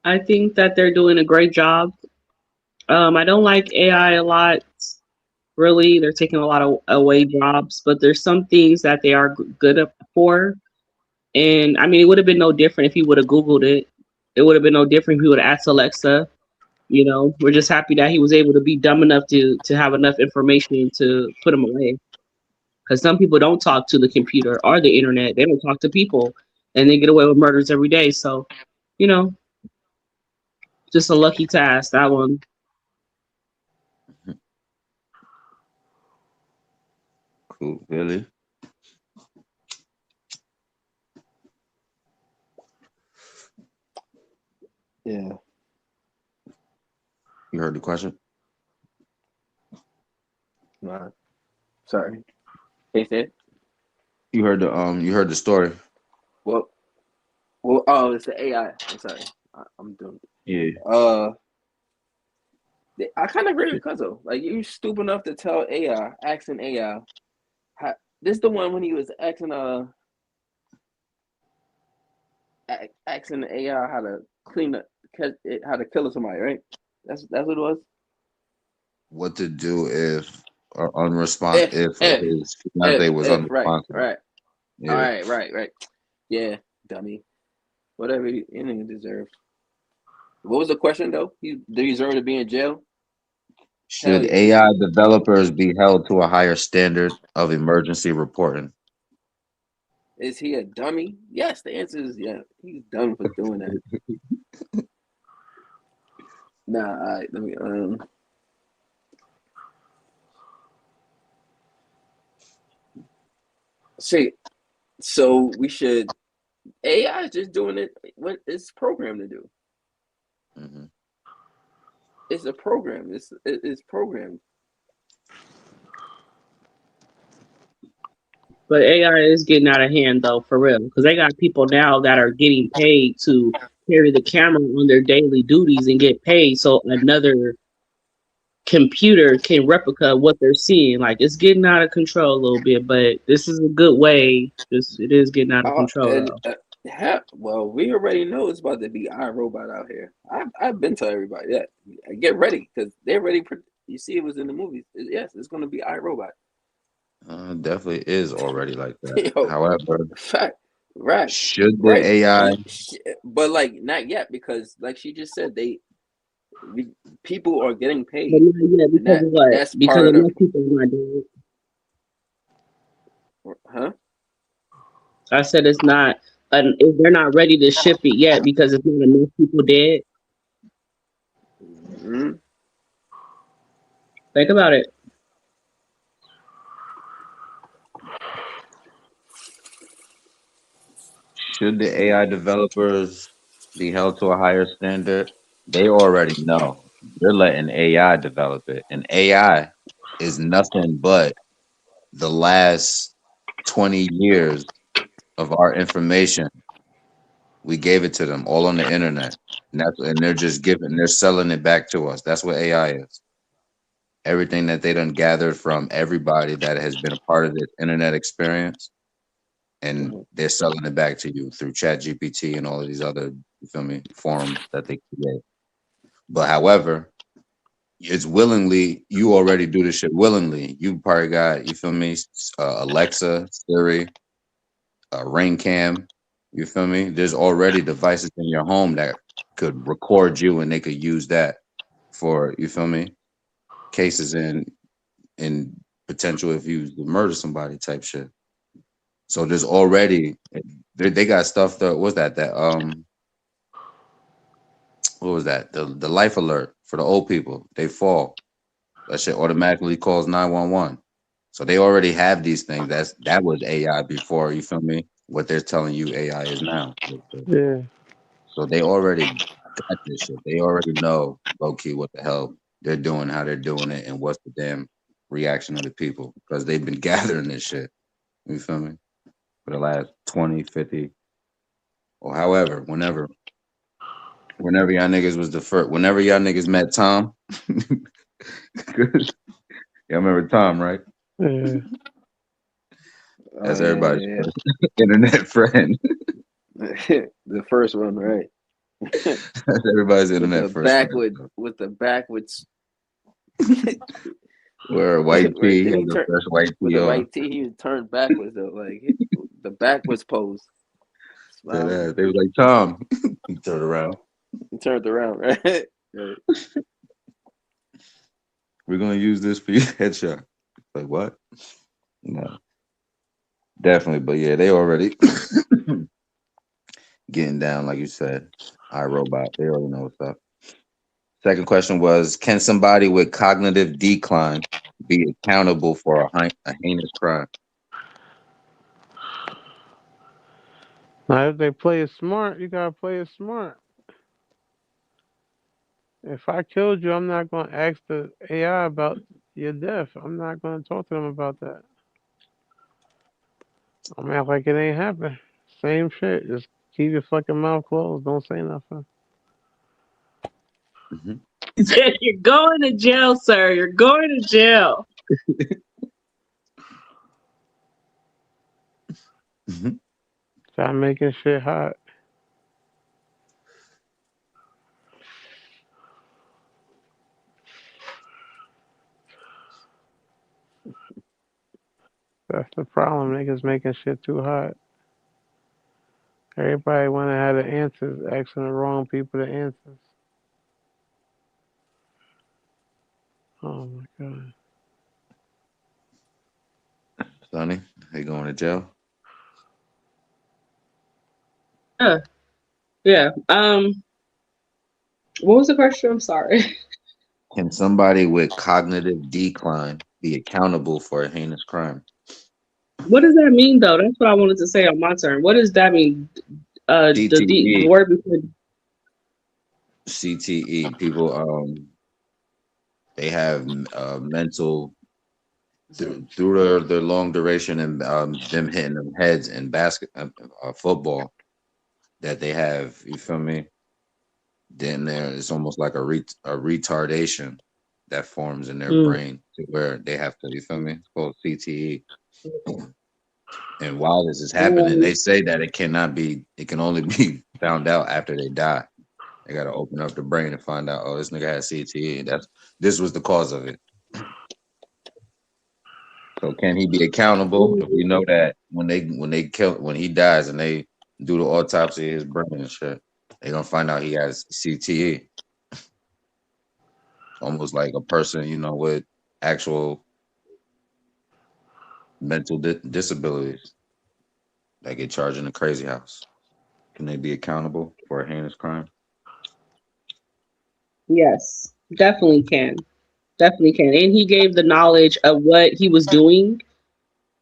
I think that they're doing a great job. I don't like AI a lot. Really, they're taking a lot of away jobs, but there's some things that they are good for. And I mean, it would have been no different if you would have Googled it. It would have been no different if you would have asked Alexa. You know, we're just happy that he was able to be dumb enough to have enough information to put him away. Because some people don't talk to the computer or the internet; they don't talk to people, and they get away with murders every day. So, you know, just a lucky task that one. Cool. Really? Yeah. You heard the question? Nah. Sorry. They said. You heard the story. Well. Oh, it's the AI. I'm sorry. I'm doing. Yeah. I kind of agree with Cuzzo. Like, you stupid enough to tell AI, asking AI. This the one when he was asking asking the AI how to clean up, how to kill somebody, right? That's what it was. What to do if if his fiance was Right, unresponsive. right. Yeah. All right. Yeah, dummy. Whatever anything deserved. What was the question though? He deserve to be in jail? Should AI developers be held to a higher standard of emergency reporting? Is he a dummy? Yes, the answer is yeah. He's dumb for doing that. Nah, all right, let me see. So we should. AI is just doing it what it's programmed to do. Mhm. It's a program. It's programmed. But AI is getting out of hand though, for real, because they got people now that are getting paid to carry the camera on their daily duties and get paid so another computer can replica what they're seeing. Like it's getting out of control a little bit, but this is a good way. It is getting out of control And though. well, we already know it's about to be iRobot out here. I've been telling everybody that. Get ready because they're ready for. You see, it was in the movies. Yes, it's going to be iRobot. Definitely is already like that. Yo, However, fact, right, should the right. AI But like not yet because, like she just said, people are getting paid. But not yet, And because of what? that's Because part of enough people are not doing it. huh? I said it's not. They're not ready to ship it yet because it's not enough people dead. Mm-hmm. Think about it. should the AI developers be held to a higher standard? They already know. They're letting AI develop it. And AI is nothing but the last 20 years of our information. We gave it to them all on the internet. And they're just they're selling it back to us. That's what AI is. Everything that they done gathered from everybody that has been a part of this internet experience, and they're selling it back to you through ChatGPT and all of these other, you feel me, forums that they create. But however, it's willingly, you already do this shit willingly. You probably got, you feel me, Alexa, Siri, Rain Cam, you feel me? There's already devices in your home that could record you and they could use that for, you feel me, cases in potential if you murder somebody type shit. So there's already they got stuff that what's that what was that the life alert for the old people, they fall, that shit automatically calls 911. So they already have these things. That was AI before, you feel me, what they're telling you AI is now. Yeah. So they already got this shit. They already know low key what the hell they're doing, how they're doing it, and what's the damn reaction of the people, because they've been gathering this shit, you feel me, for the last 20, 50, or however, whenever y'all niggas was the first, whenever y'all niggas met Tom. Y'all remember Tom, right? Yeah. That's everybody's first internet friend. The first one, right? That's everybody's internet first friend. With the backwards. Where white tee, Then he the turned fresh white with tee the on. white tee. He was turned backwards though, like the backwards pose. They was like, Tom. He turned around. He turned around, right? Right. We're gonna use this for your headshot. Like what? No, definitely. But yeah, they already getting down, like you said. iRobot. They already know what's up. Second question was: can somebody with cognitive decline be accountable for a heinous crime? Now, if they play it smart, you gotta play it smart. If I killed you, I'm not gonna ask the AI about your death. I'm not gonna talk to them about that. I'm gonna act like it ain't happened. Same shit. Just keep your fucking mouth closed. Don't say nothing. Mm-hmm. You're going to jail, sir. You're going to jail. Mm-hmm. Stop making shit hot. That's the problem. Niggas making shit too hot. Everybody wanna have the answers, asking the wrong people the answers. Oh my god. Sonny, he going to jail? Yeah. What was the question? I'm sorry. Can somebody with cognitive decline be accountable for a heinous crime? What does that mean, though? That's what I wanted to say on my turn. What does that mean? The CTE, word before. CTE. People they have mental through their long duration and them hitting them heads in football that they have. You feel me? Then it's almost like a retardation that forms in their Mm, brain to where they have to. You feel me? It's called CTE. And while this is happening, um, they say that it cannot be. It can only be found out after they die. They got to open up the brain and find out. Oh, this nigga has CTE. This was the cause of it. So can he be accountable if we know that when he dies and they do the autopsy of his brain and shit, they gonna find out he has CTE. Almost like a person, with actual mental disabilities that get charged in a crazy house. Can they be accountable for a heinous crime? yes, definitely can. Definitely can. And he gave the knowledge of what he was doing.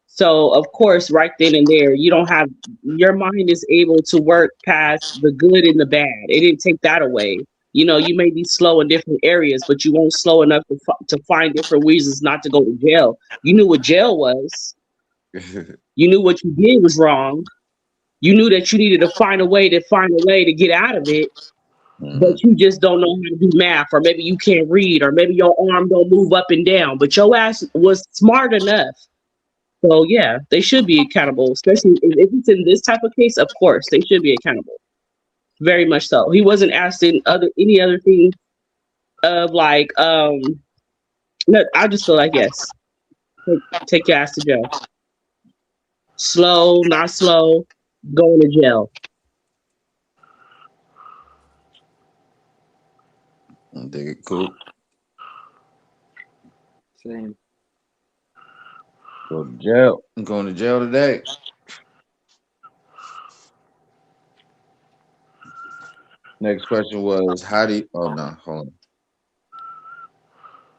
So, of course, right then and there, you don't have your mind is able to work past the good and the bad. It didn't take that away. You may be slow in different areas, but you won't slow enough to find different reasons not to go to jail. You knew what jail was. You knew what you did was wrong. You knew that you needed to find a way to get out of it, Hmm. but you just don't know how to do math, or maybe you can't read, or maybe your arm don't move up and down. But your ass was smart enough. So yeah, they should be accountable, especially if it's in this type of case. Of course, they should be accountable. Very much so. He wasn't asked in any other thing of like no, I just feel like yes, take your ass to jail. Slow, not slow, going to jail. Dig it, cool. Same. Go to jail. I'm going to jail today. Next question was how do you, oh no, hold on.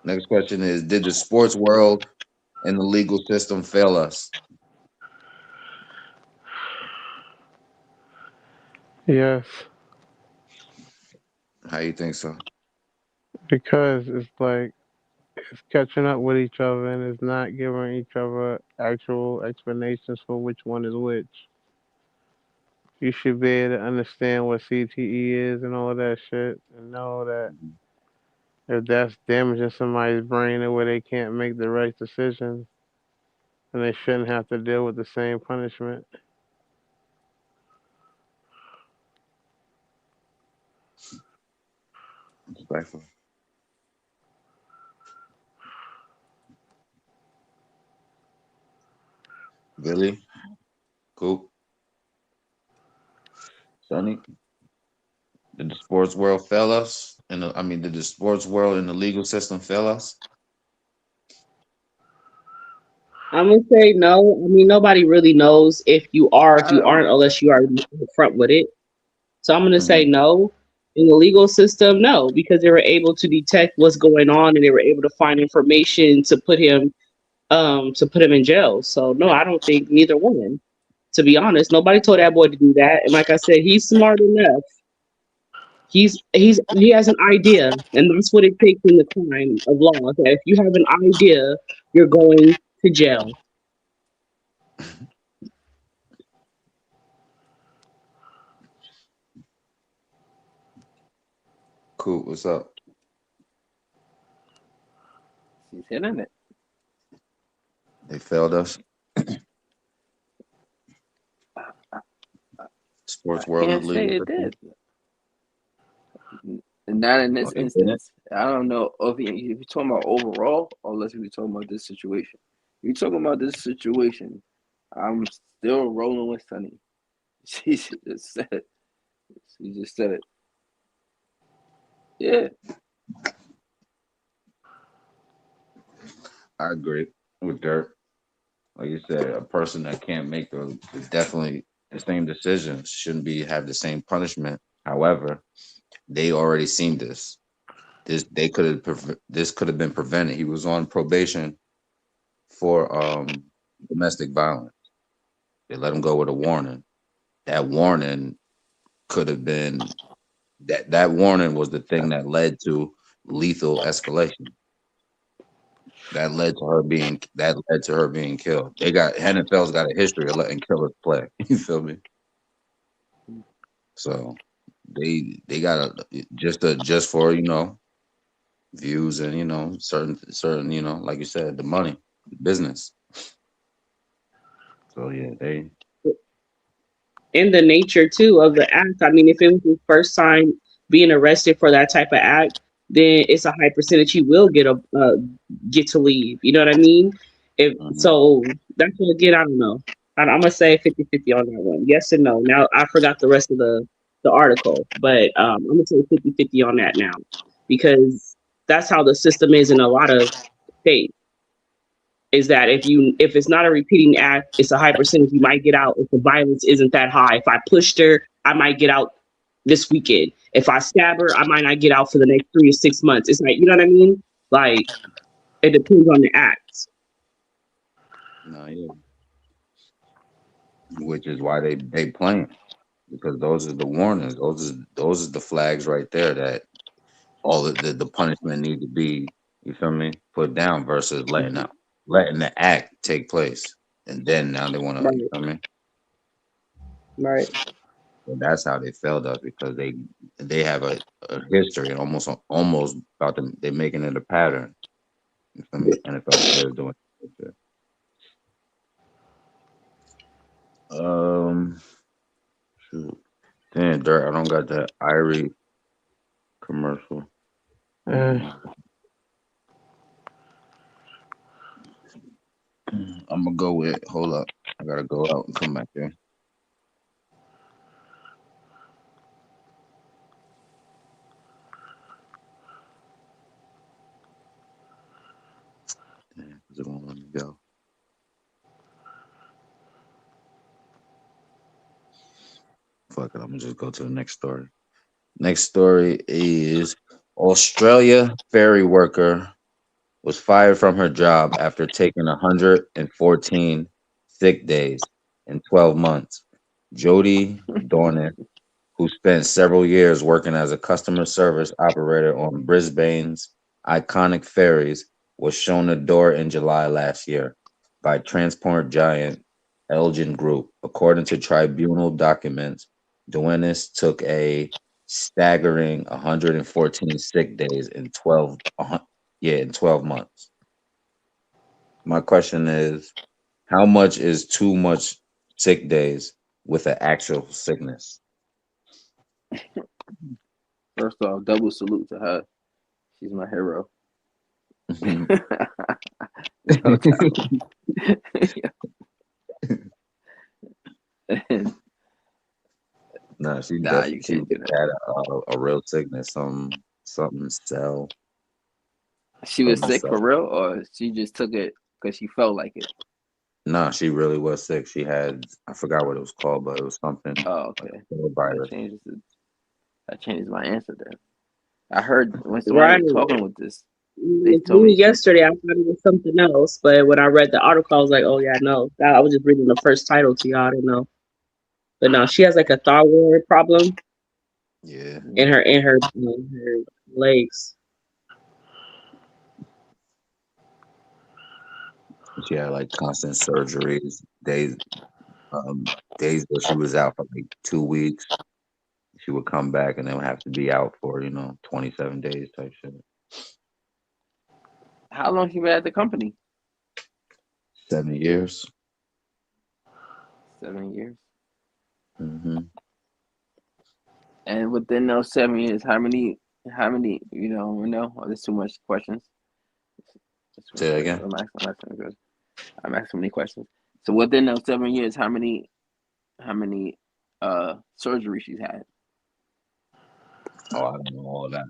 Next question is did the sports world and the legal system fail us? Yes, How you think so? because it's like it's catching up with each other and it's not giving each other actual explanations for which one is which. You should be able to understand what CTE is and all that shit, and know that if that's damaging somebody's brain or where they can't make the right decision, then they shouldn't have to deal with the same punishment. Respectful. Billy, cool. Sonny, did the sports world fail us? Did the sports world and the legal system fail us? I'm gonna say no. I mean, nobody really knows if you are, if I you don't. aren't, unless you are front with it. So I'm gonna say Hmm. no. In the legal system, no, because they were able to detect what's going on and they were able to find information to put him in jail. So no, I don't think neither one. To be honest, nobody told that boy to do that. And like I said, he's smart enough. He has an idea, and that's what it takes in the crime of law. Okay, if you have an idea, you're going to jail. Cool. What's up? He's hitting it. They failed us. I Sports world and can't the say legal it system. did. Not in Oh, this they didn't. instance. I don't know if you're talking about overall or unless we're talking about this situation. If you're talking about this situation, I'm still rolling with Sunny. She just said it. She just said it. Yeah. I agree with Dirk. Like you said, a person that can't make definitely the same decisions shouldn't have the same punishment. However, they already seen this. This could have been prevented. He was on probation for domestic violence. They let him go with a warning. That warning could have been that warning was the thing that led to lethal escalation. That led to her being killed. NFL's got a history of letting killers play. You feel me? So they got just for views and certain like you said, the money, the business. So yeah, they In the nature too of the act. I mean, if it was his first time being arrested for that type of act, then it's a high percentage he will get to leave. You know what I mean? If mhm. so, that's what again. I don't know. I'm gonna say 50-50 on that one. Yes and no. Now I forgot the rest of the article, but I'm gonna say 50-50 on that now because that's how the system is in a lot of states. Is that if it's not a repeating act, it's a high percentage you might get out if the violence isn't that high. If I pushed her, I might get out this weekend. If I stab her, I might not get out for the next 3 to 6 months. It's like, you know what I mean? Like it depends on the act. No, yeah. Which is why they playing, because those are the warnings. Those are the flags right there that all the punishment need to be, you feel me, put down versus letting the act take place, and then now they want to, Right, you feel me. right. So that's how they failed us, because they have a history and almost about them. They're making it a pattern. You feel me? NFL players doing it. Shoot. Damn, Dirt, I don't got that Irie commercial. Eh. I'm gonna go with. Hold up, I gotta go out and come back there. Damn, is it gonna let me go? Fuck it, I'm gonna just go to the next story. Next story is Australia ferry worker was fired from her job after taking 114 sick days in 12 months. Jody Dornan, who spent several years working as a customer service operator on Brisbane's iconic ferries, was shown the door in July last year by transport giant Elgin Group. According to tribunal documents, Duenas took a staggering 114 sick days in 12 months. My question is, how much is too much sick days with an actual sickness? First off, double salute to her. She's my hero. No doubt. No, she Nah, you she can't do that. had a real sickness, something cell. She was Something sick for cell. real, or she just took it because she felt like it? No, she really was sick. She had, I forgot what it was called, but it was something Oh, like okay. a cell That virus. changes my answer then. I heard when somebody Right. was talking with this, they With told me me yesterday, I thought it was something else, but when I read the article, I was like, "Oh yeah, no." I was just reading the first title to y'all. I didn't know, but no, she has like a thyroid problem Yeah. in her legs. She had like constant surgeries, days where she was out for like 2 weeks. She would come back and then would have to be out for 27 days type shit. how long she been at the company? 7 years. 7 years. Mm-hmm. And within those 7 years, how many? No, there's too much questions. Say that again. I'm asking many questions. So within those 7 years, how many surgeries she's had? Oh, I don't know all of that.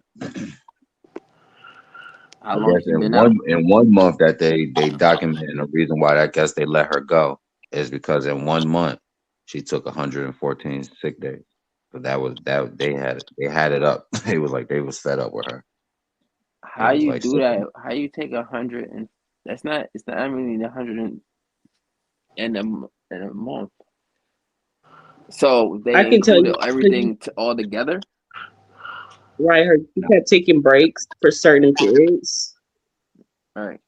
How I long guess she been out? in 1 month that they documented, and the reason why I guess they let her go is because in 1 month she took 114 sick days. So that they had it up. They was like they was fed up with her. They How was you like do sick. that? How you take 100 and it's not. I mean 100 in a month. So I they can tell included you, everything all together. right? She kept taking breaks for certain periods All right.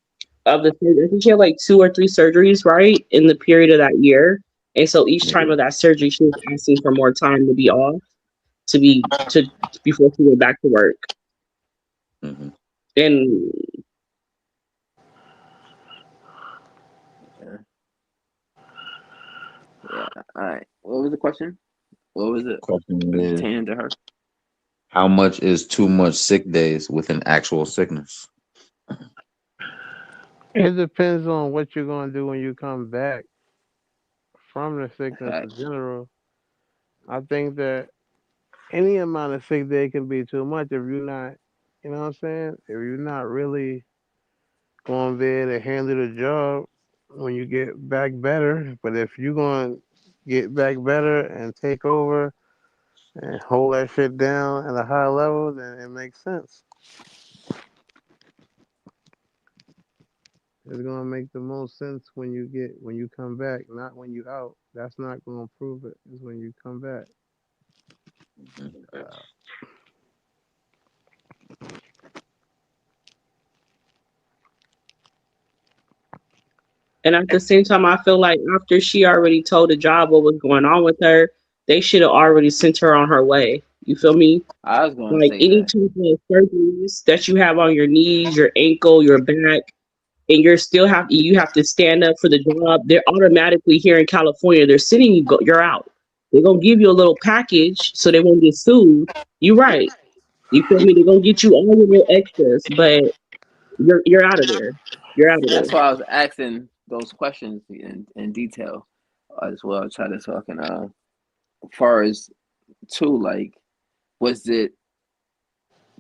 of the surgery. I think she had like 2 or 3 surgeries, right, in the period of that year. And so each time of that surgery, she was asking for more time to be off, to before she went back to work. Mm-hmm. And Yeah. All right. What was the question? What was it Question is, pertaining to her? how much is too much sick days with an actual sickness? It depends on what you're gonna do when you come back from the sickness in Facts. general. I think that any amount of sick day can be too much if you're not, you know what I'm saying? If you're not really going there to handle the job when you get back better. But if you're going to get back better and take over and hold that shit down at a high level, then it makes sense. It's gonna make the most sense when you come back, not when you out. That's not gonna prove it. It's when you come back. Mm-hmm. and at the same time, I feel like after she already told the job what was going on with her, they should have already sent her on her way. You feel me? I was going to Like say any that. type of surgeries that you have on your knees, your ankle, your back, and you have to stand up for the job. They're automatically here in California. They're sending you. You're out. They're gonna give you a little package so they won't get sued. You're right. You feel me? They're gonna get you all of your extras, but you're out of there. You're out of there. That's why I was asking those questions in detail as well. Try to talk and as far as too, like, was it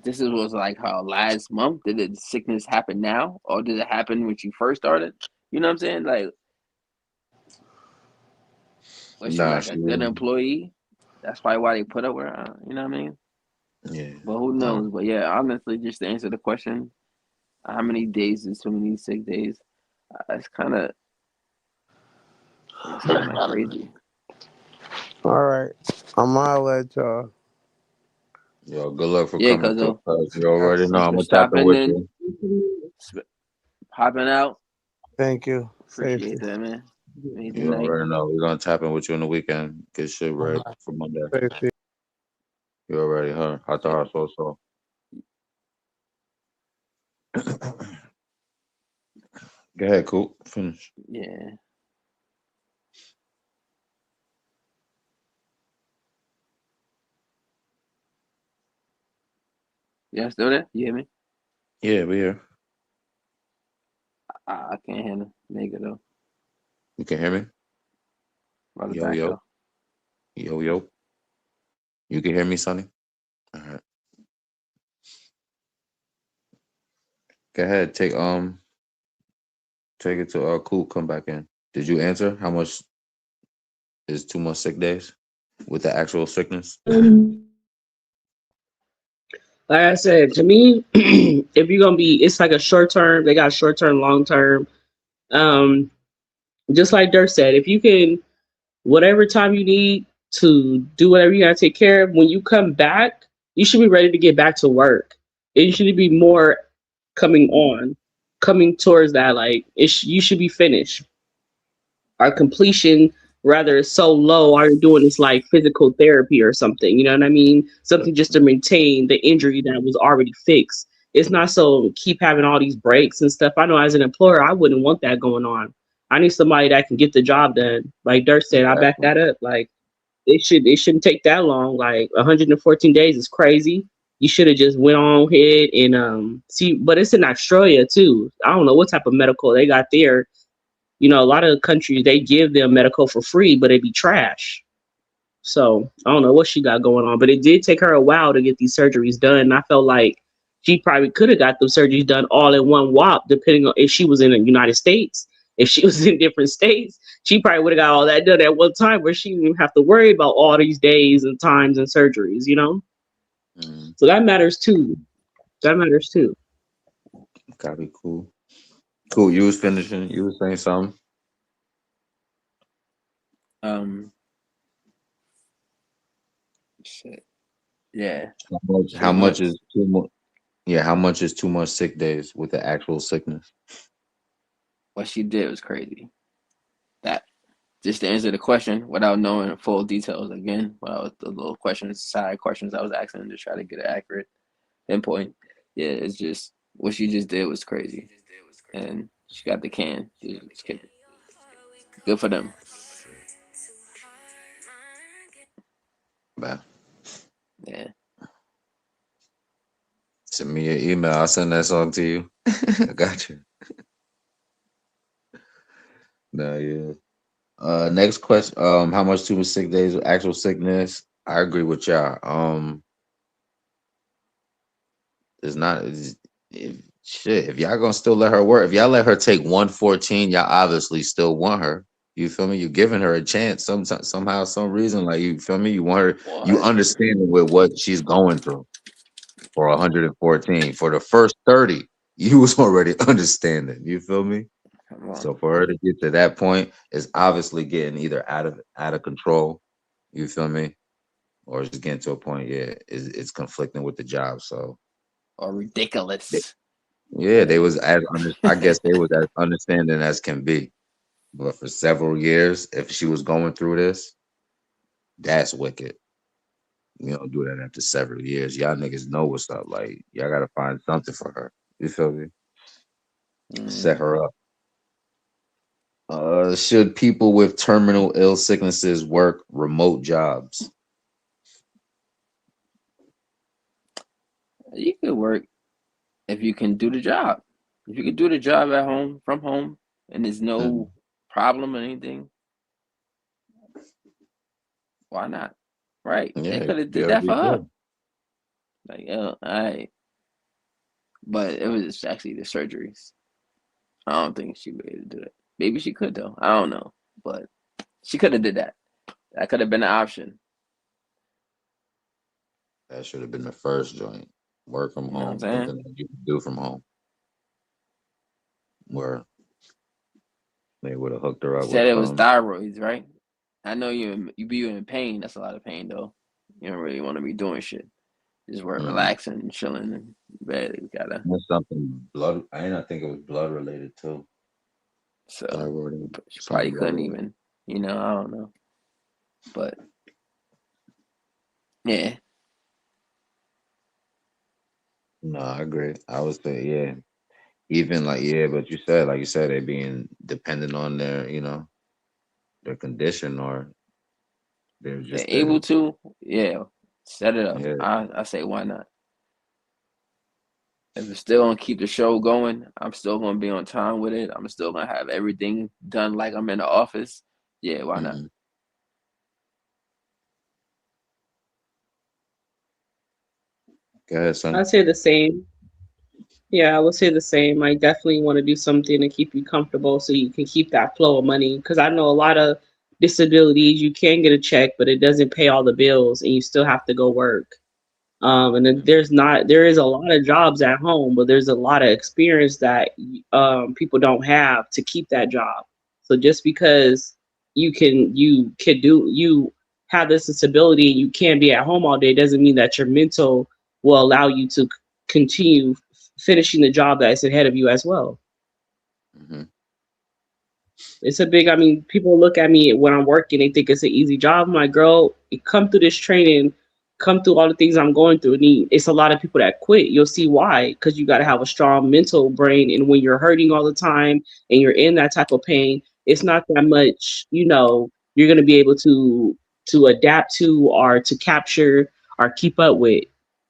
was like her last month? Did the sickness happen now, or did it happen when she first started? You know what I'm saying? Like, was she Nah, like a good employee? That's probably why they put up with her. You know what I mean? yeah. But who knows? But yeah, honestly, just to answer the question, how many days is too many sick days? It's kind of crazy. All right, I'm gonna let y'all. Yo, good luck for Yeah, coming cause through. You already know thanks I'm for gonna tap in stopping with in, you. hopping out. Thank you. Safety. Appreciate that, man. Amazing You night. already know we're gonna tap in with you in the weekend. Get shit All right right. for Monday. Safety. You already heard. Hot to heart, so. Go ahead, cool. Finish. Yeah. Yeah, still there? You hear me? Yeah, we here. I can't hear the nigga though. You can hear me? Brother Yo, back yo. though. Yo, yo. You can hear me, Sonny? All right. Go ahead. Take it to cool. Come back in. Did you answer? How much is too much sick days with the actual sickness? Like I said, to me, if you're gonna be, it's like a short term. They got short term, long term. Um, just like Dirk said, if you can, whatever time you need to do whatever you gotta take care of, when you come back, you should be ready to get back to work. It should be more coming towards that. Like you should be finished. Our completion rather is so low. All you're doing is like physical therapy or something. You know what I mean? Something just to maintain the injury that was already fixed. It's not so keep having all these breaks and stuff. I know as an employer, I wouldn't want that going on. I need somebody that can get the job done. Like Dirk said, I back Exactly. that up. Like it shouldn't take that long. Like 114 days is crazy. You should have just went on ahead and see. But it's in Australia too. I don't know what type of medical they got there. You know, a lot of countries they give them medical for free, but it be trash. So I don't know what she got going on, but it did take her a while to get these surgeries done. And I felt like she probably could have got those surgeries done all in one whop, depending on if she was in the United States. If she was in different states, she probably would have got all that done at one time where she didn't even have to worry about all these days and times and surgeries, you know? Mm, So that matters too. That matters too. gotta be cool. Cool. You was finishing. You was saying something. Shit. Yeah. How 3 much months. is too much? Yeah, how much is too much sick days with the actual sickness? What she did was crazy. That just to answer the question without knowing full details again, without the little questions, side questions I was asking to try to get an accurate pinpoint. Yeah, it's just what she just did was crazy, and she got the can. She just kicked it. Good for them. Man, Yeah. send me your email. I'll send that song to you. I got you. No, yeah. Next question. How much too much sick days with actual sickness? I agree with y'all. It's not shit. If y'all gonna still let her work, if y'all let her take 114, y'all obviously still want her. You feel me? You're giving her a chance. Somehow, some reason, like you feel me? You want her. You What? understand with what she's going through for 114. For the first 30, you was already understanding. You feel me? Come on. So for her to get to that point is obviously getting either out of control. You feel me? Or it's getting to a point, yeah, it's conflicting with the job. So Or ridiculous. yeah, they was I guess they was as understanding as can be. But for several years, if she was going through this, that's wicked. You don't do that after several years. Y'all niggas know what's up. Like y'all gotta find something for her. You feel me? Set her up. Should people with terminal ill sicknesses work remote jobs? You could work if you can do the job. If you can do the job at home from home and there's no problem or anything, why not? Right. They Yeah, could have did yeah, that be for her. good. Like, all right. But it was actually the surgeries. I don't think she would be able to do that. Maybe she could though. I don't know. But she could have did that. That could have been an option. That should have been the first joint. Work from You know what I'm home, saying? something that you can do from home. Where they would have hooked her up Said with it was thyroids, right? I know you be in pain. That's a lot of pain though. You don't really want to be doing shit. Just work relaxing and chilling in bed. You gotta something blood. I did not think it was blood related too. so Thyroid, she probably something blood couldn't related. even, I don't know. But yeah. No, I agree. I would say, yeah. Even like, yeah, but like you said, they being dependent on their condition or they're They're just able to, yeah, set it up. yeah. I say why not? If it's still gonna keep the show going, I'm still gonna be on time with it. I'm still gonna have everything done like I'm in the office. Yeah, why not? Mhm. Go ahead, son. I'd say the same. Yeah, I would say the same. I definitely want to do something to keep you comfortable so you can keep that flow of money. Because I know a lot of disabilities, you can get a check, but it doesn't pay all the bills and you still have to go work. And then there is a lot of jobs at home, but there's a lot of experience that people don't have to keep that job. So just because you have this disability and you can't be at home all day doesn't mean that your mental will allow you to continue finishing the job that's ahead of you as well. Mhm. It's a big, I mean, people look at me when I'm working, they think it's an easy job. I'm like, girl, you come through this training, come through all the things I'm going through. And it's a lot of people that quit. You'll see why, because you got to have a strong mental brain. And when you're hurting all the time and you're in that type of pain, it's not that much, you're going to be able to adapt to or to capture or keep up with.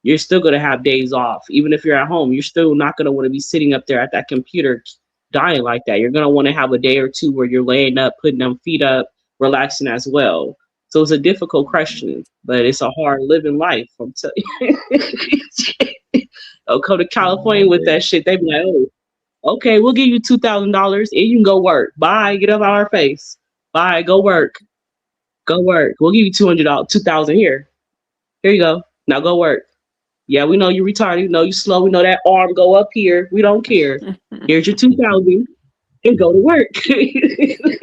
You're still going to have days off. Even if you're at home, you're still not going to want to be sitting up there at that computer dying like that. You're going to want to have a day or two where you're laying up, putting them feet up, relaxing as well. So it's a difficult question, but it's a hard living life. I'm telling you. I'll go to California with that shit. They be like, oh, okay, we'll give you $2,000 and you can go work. Bye. Get up out our face. Bye. Go work. Go work. We'll give you $200, 2,000 here. Here you go. Now go work. Yeah, we know you retarded. We know you slow. We know that arm go up here. We don't care. Here's your 2,000 and go to work.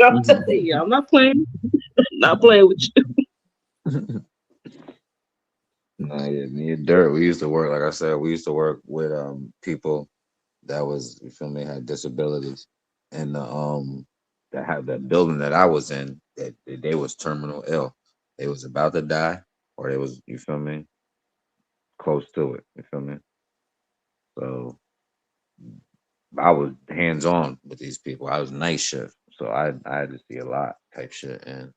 I'm telling you, I'm not playing. Not playing with you. Nah, yeah, me and Dirt, we used to work, like I said, we used to work with people that was, you feel me, had disabilities. And that had that building that I was in, that they was terminal ill. They was about to die, or they was, you feel me, close to it. You feel me? So I was hands on with these people. I was night shift. So I had to see a lot type shit and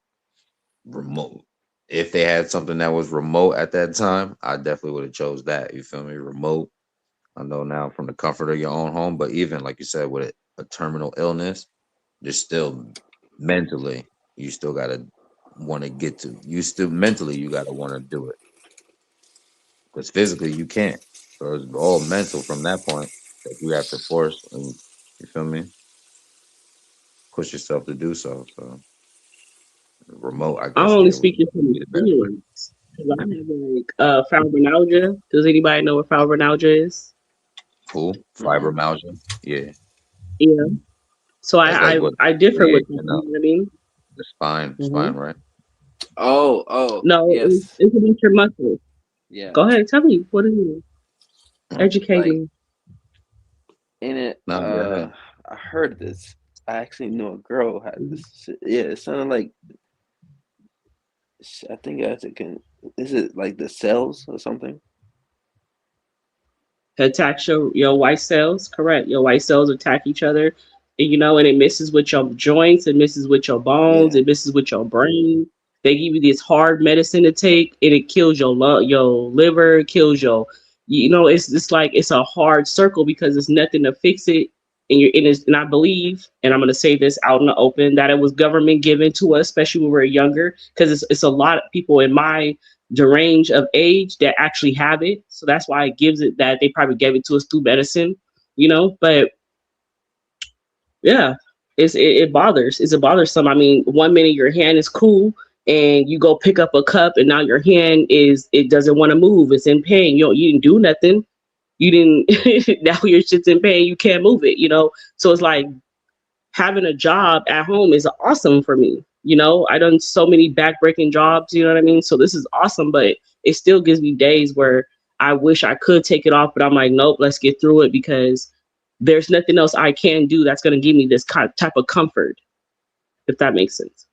remote. If they had something that was remote at that time, I definitely would have chose that. You feel me? Remote. I know now from the comfort of your own home, but even like you said, with a terminal illness, there's still mentally you still gotta want to get to. You still mentally you gotta want to do it because physically you can't. So it's all mental from that point that you have to force and you feel me, push yourself to do so. So remote, I I'm guess, only yeah, would speaking from be the best way. experience. 'Cause I have like fibromyalgia. Does anybody know what fibromyalgia is? Cool. Mm-mm. Fibromyalgia, yeah, Yeah. So that's like I what I differ with that. creation You of know what I mean? the spine, Hmm. right? Oh, No, yes. it's about your muscles. Yeah. Go ahead, tell me what it is. Educate Like me. in it, No, go ahead. I heard this. I actually know a girl who had this shit. Yeah, it sounded like I think as it can. Is it like the cells or something? Attacks your white cells. Correct. Your white cells attack each other. And, and it messes with your joints, it messes with your bones, Yeah. it messes with your brain. They give you this hard medicine to take, and it kills your your liver, it kills your, it's like it's a hard circle because there's nothing to fix it. And I believe, and I'm gonna say this out in the open, that it was government given to us, especially when we were younger, because it's a lot of people in my the range of age that actually have it. So that's why it gives it that they probably gave it to us through medicine, But yeah, it bothers. It's a bothersome. I mean, 1 minute your hand is cool and you go pick up a cup and now your hand it doesn't want to move. It's in pain. You didn't do nothing. You didn't now your shit's in pain. You can't move it. So it's like having a job at home is awesome for me. I done so many backbreaking jobs, you know what I mean? So this is awesome, but it still gives me days where I wish I could take it off, but I'm like, nope, let's get through it because there's nothing else I can do that's going to give me this type of comfort, if that makes sense.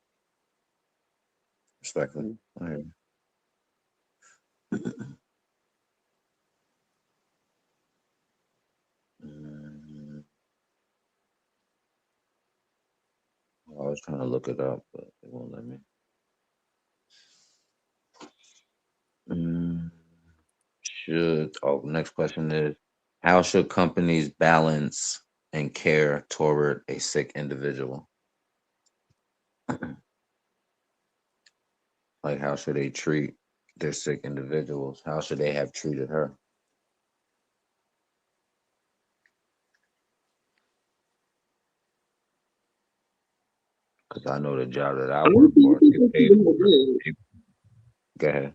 Respectfully. I hear you. Mm, I was trying to look it up, but it won't let me. Mm, next question is, how should companies balance and care toward a sick individual? Like, how should they treat their sick individuals? How should they have treated her? Because I know the job that I work Honestly, I for, think they they pay treated her for it. good. Go ahead.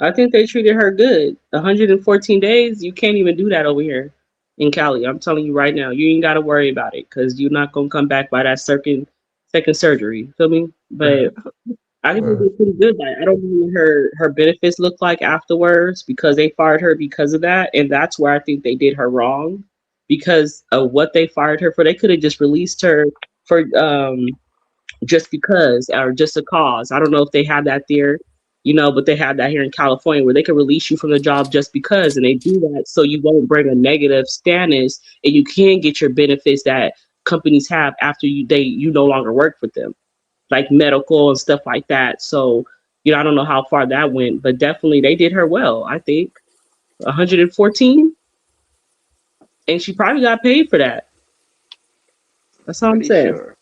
I think they treated her good. 114 days, you can't even do that over here in Cali. I'm telling you right now, you ain't got to worry about it because you're not gonna come back by that second surgery. Feel me? But I think they Right. did pretty good. Like, I don't know what her benefits look like afterwards because they fired her because of that, and that's where I think they did her wrong because of what they fired her for. They could have just released her for just because or just a cause. I don't know if they have that there, but they have that here in California where they can release you from the job just because, and they do that so you won't bring a negative status and you can get your benefits that companies have after you no longer work with them, like medical and stuff like that. So, I don't know how far that went, but definitely they did her well. I think 114, and she probably got paid for that. That's all I'm Pretty saying. sure.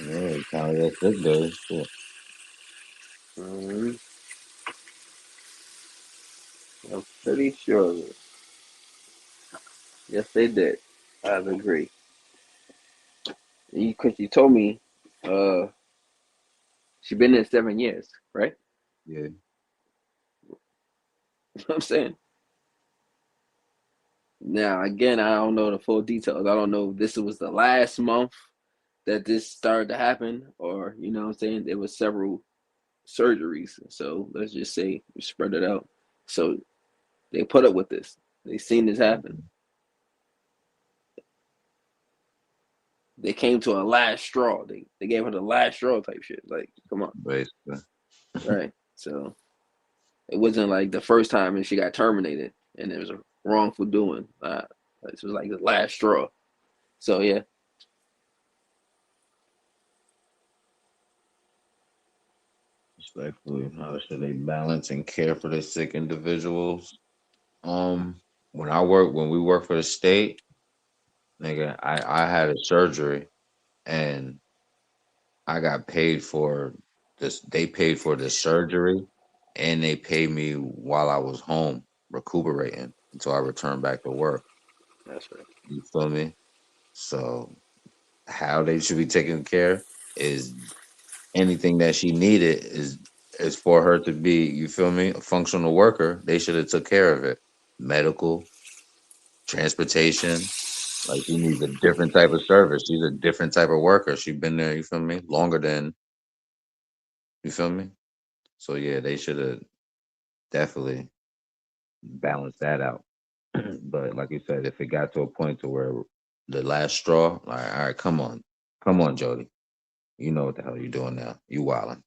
Yeah, kind of sick days. Shit. Hmm. I'm pretty sure of it. Yes, they did. I would agree. Because you told me, uh, she been in 7 years, right? Yeah. You know what I'm saying? Now, again, I don't know the full details. I don't know if this was the last month. that this started to happen, or you know what I'm saying, there was several surgeries. So let's just say we spread it out. So they put up with this. They seen this happen. They came to a last straw. They gave her the last straw type shit. Like, come on. Basically. Right. So it wasn't like the first time and she got terminated and it was a wrongful doing. This was like the last straw. So yeah. Respectfully, how should they balance and care for the sick individuals? When we worked for the state, nigga, I had a surgery and I got paid for this. They paid for the surgery and they paid me while I was home recuperating until I returned back to work. That's right. You feel me? So how they should be taken care is anything that she needed is for her to be, you feel me, a functional worker. They should have took care of it. Medical, transportation. Like, she needs a different type of service. She's a different type of worker. She's been there, you feel me, longer than, you feel me? So yeah, they should have definitely balanced that out. But like you said, if it got to a point to where the last straw, like, all right, come on, Jody. You know what the hell you're doing now. You wildin'.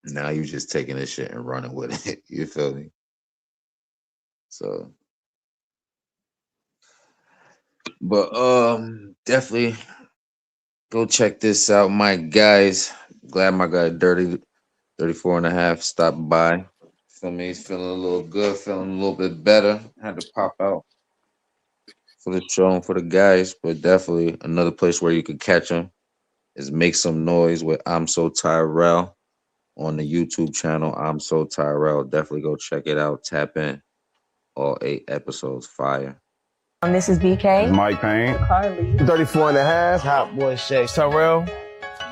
Now you just taking this shit and running with it. You feel me? So, but definitely go check this out, my guys. Glad my guy Dirty 34.5 stopped by. Feel me? He's feeling a little good, feeling a little bit better. Had to pop out for the show and for the guys, but definitely another place where you could catch him is Make Some Noise with I'm So Tyrell on the YouTube channel. I'm So Tyrell. Definitely go check it out. Tap in. All 8 episodes. Fire. This is BK. Mike Payne. Carly. 34.5. Hot Boy Shay. Tyrell.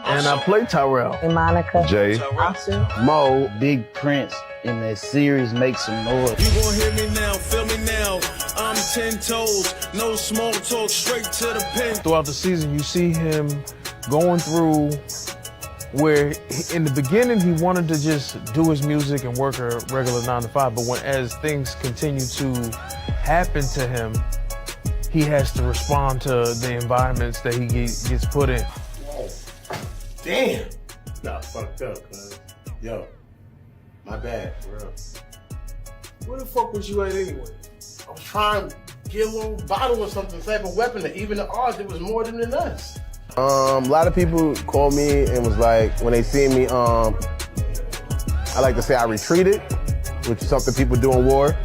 And I play Tyrell. And Monica. Jay. Asu. Mo. Big Prince in that series Make Some Noise. You gon' hear me now, feel me now. I'm 10 toes, no small talk, straight to the pen. Throughout the season, you see him going through where in the beginning he wanted to just do his music and work a regular 9 to 5, but as things continue to happen to him, he has to respond to the environments that he gets put in. Whoa. Damn. Nah, fucked up, cuz. Yo, my bad, bro. Where the fuck was you at anyway? I was trying to get a little bottle or something, type of weapon that even the odds, it was more than us. A lot of people called me and was like, when they see me, I like to say I retreated, which is something people do in war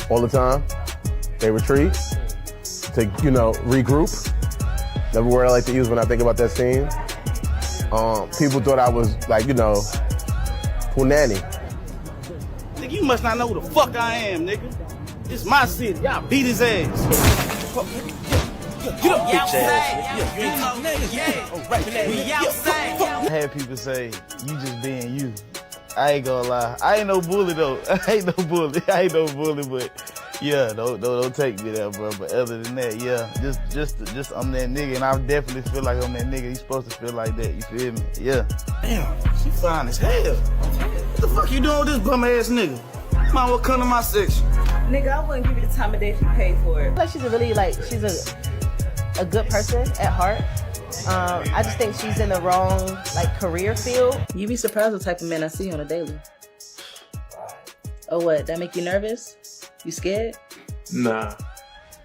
all the time. They retreat to, regroup. Another word I like to use when I think about that scene. People thought I was like, punani. Nigga, you must not know who the fuck I am, nigga. This my city. Y'all beat his ass. Get up, bitch ass. You ain't talking nigga. I had people say, you just being you. I ain't gonna lie. I ain't no bully though. I ain't no bully, but yeah, don't take me there, bro. But other than that, yeah, just I'm that nigga, and I definitely feel like I'm that nigga. You supposed to feel like that, you feel me? Yeah. Damn, she fine as hell. What the fuck you doing with this bum ass nigga? Might well come to my section. Nigga, I wouldn't give you the time of day if you paid for it. Like she's a good person at heart. I just think she's in the wrong career field. You be surprised what type of men I see on a daily. Oh, what? That make you nervous? You scared? Nah,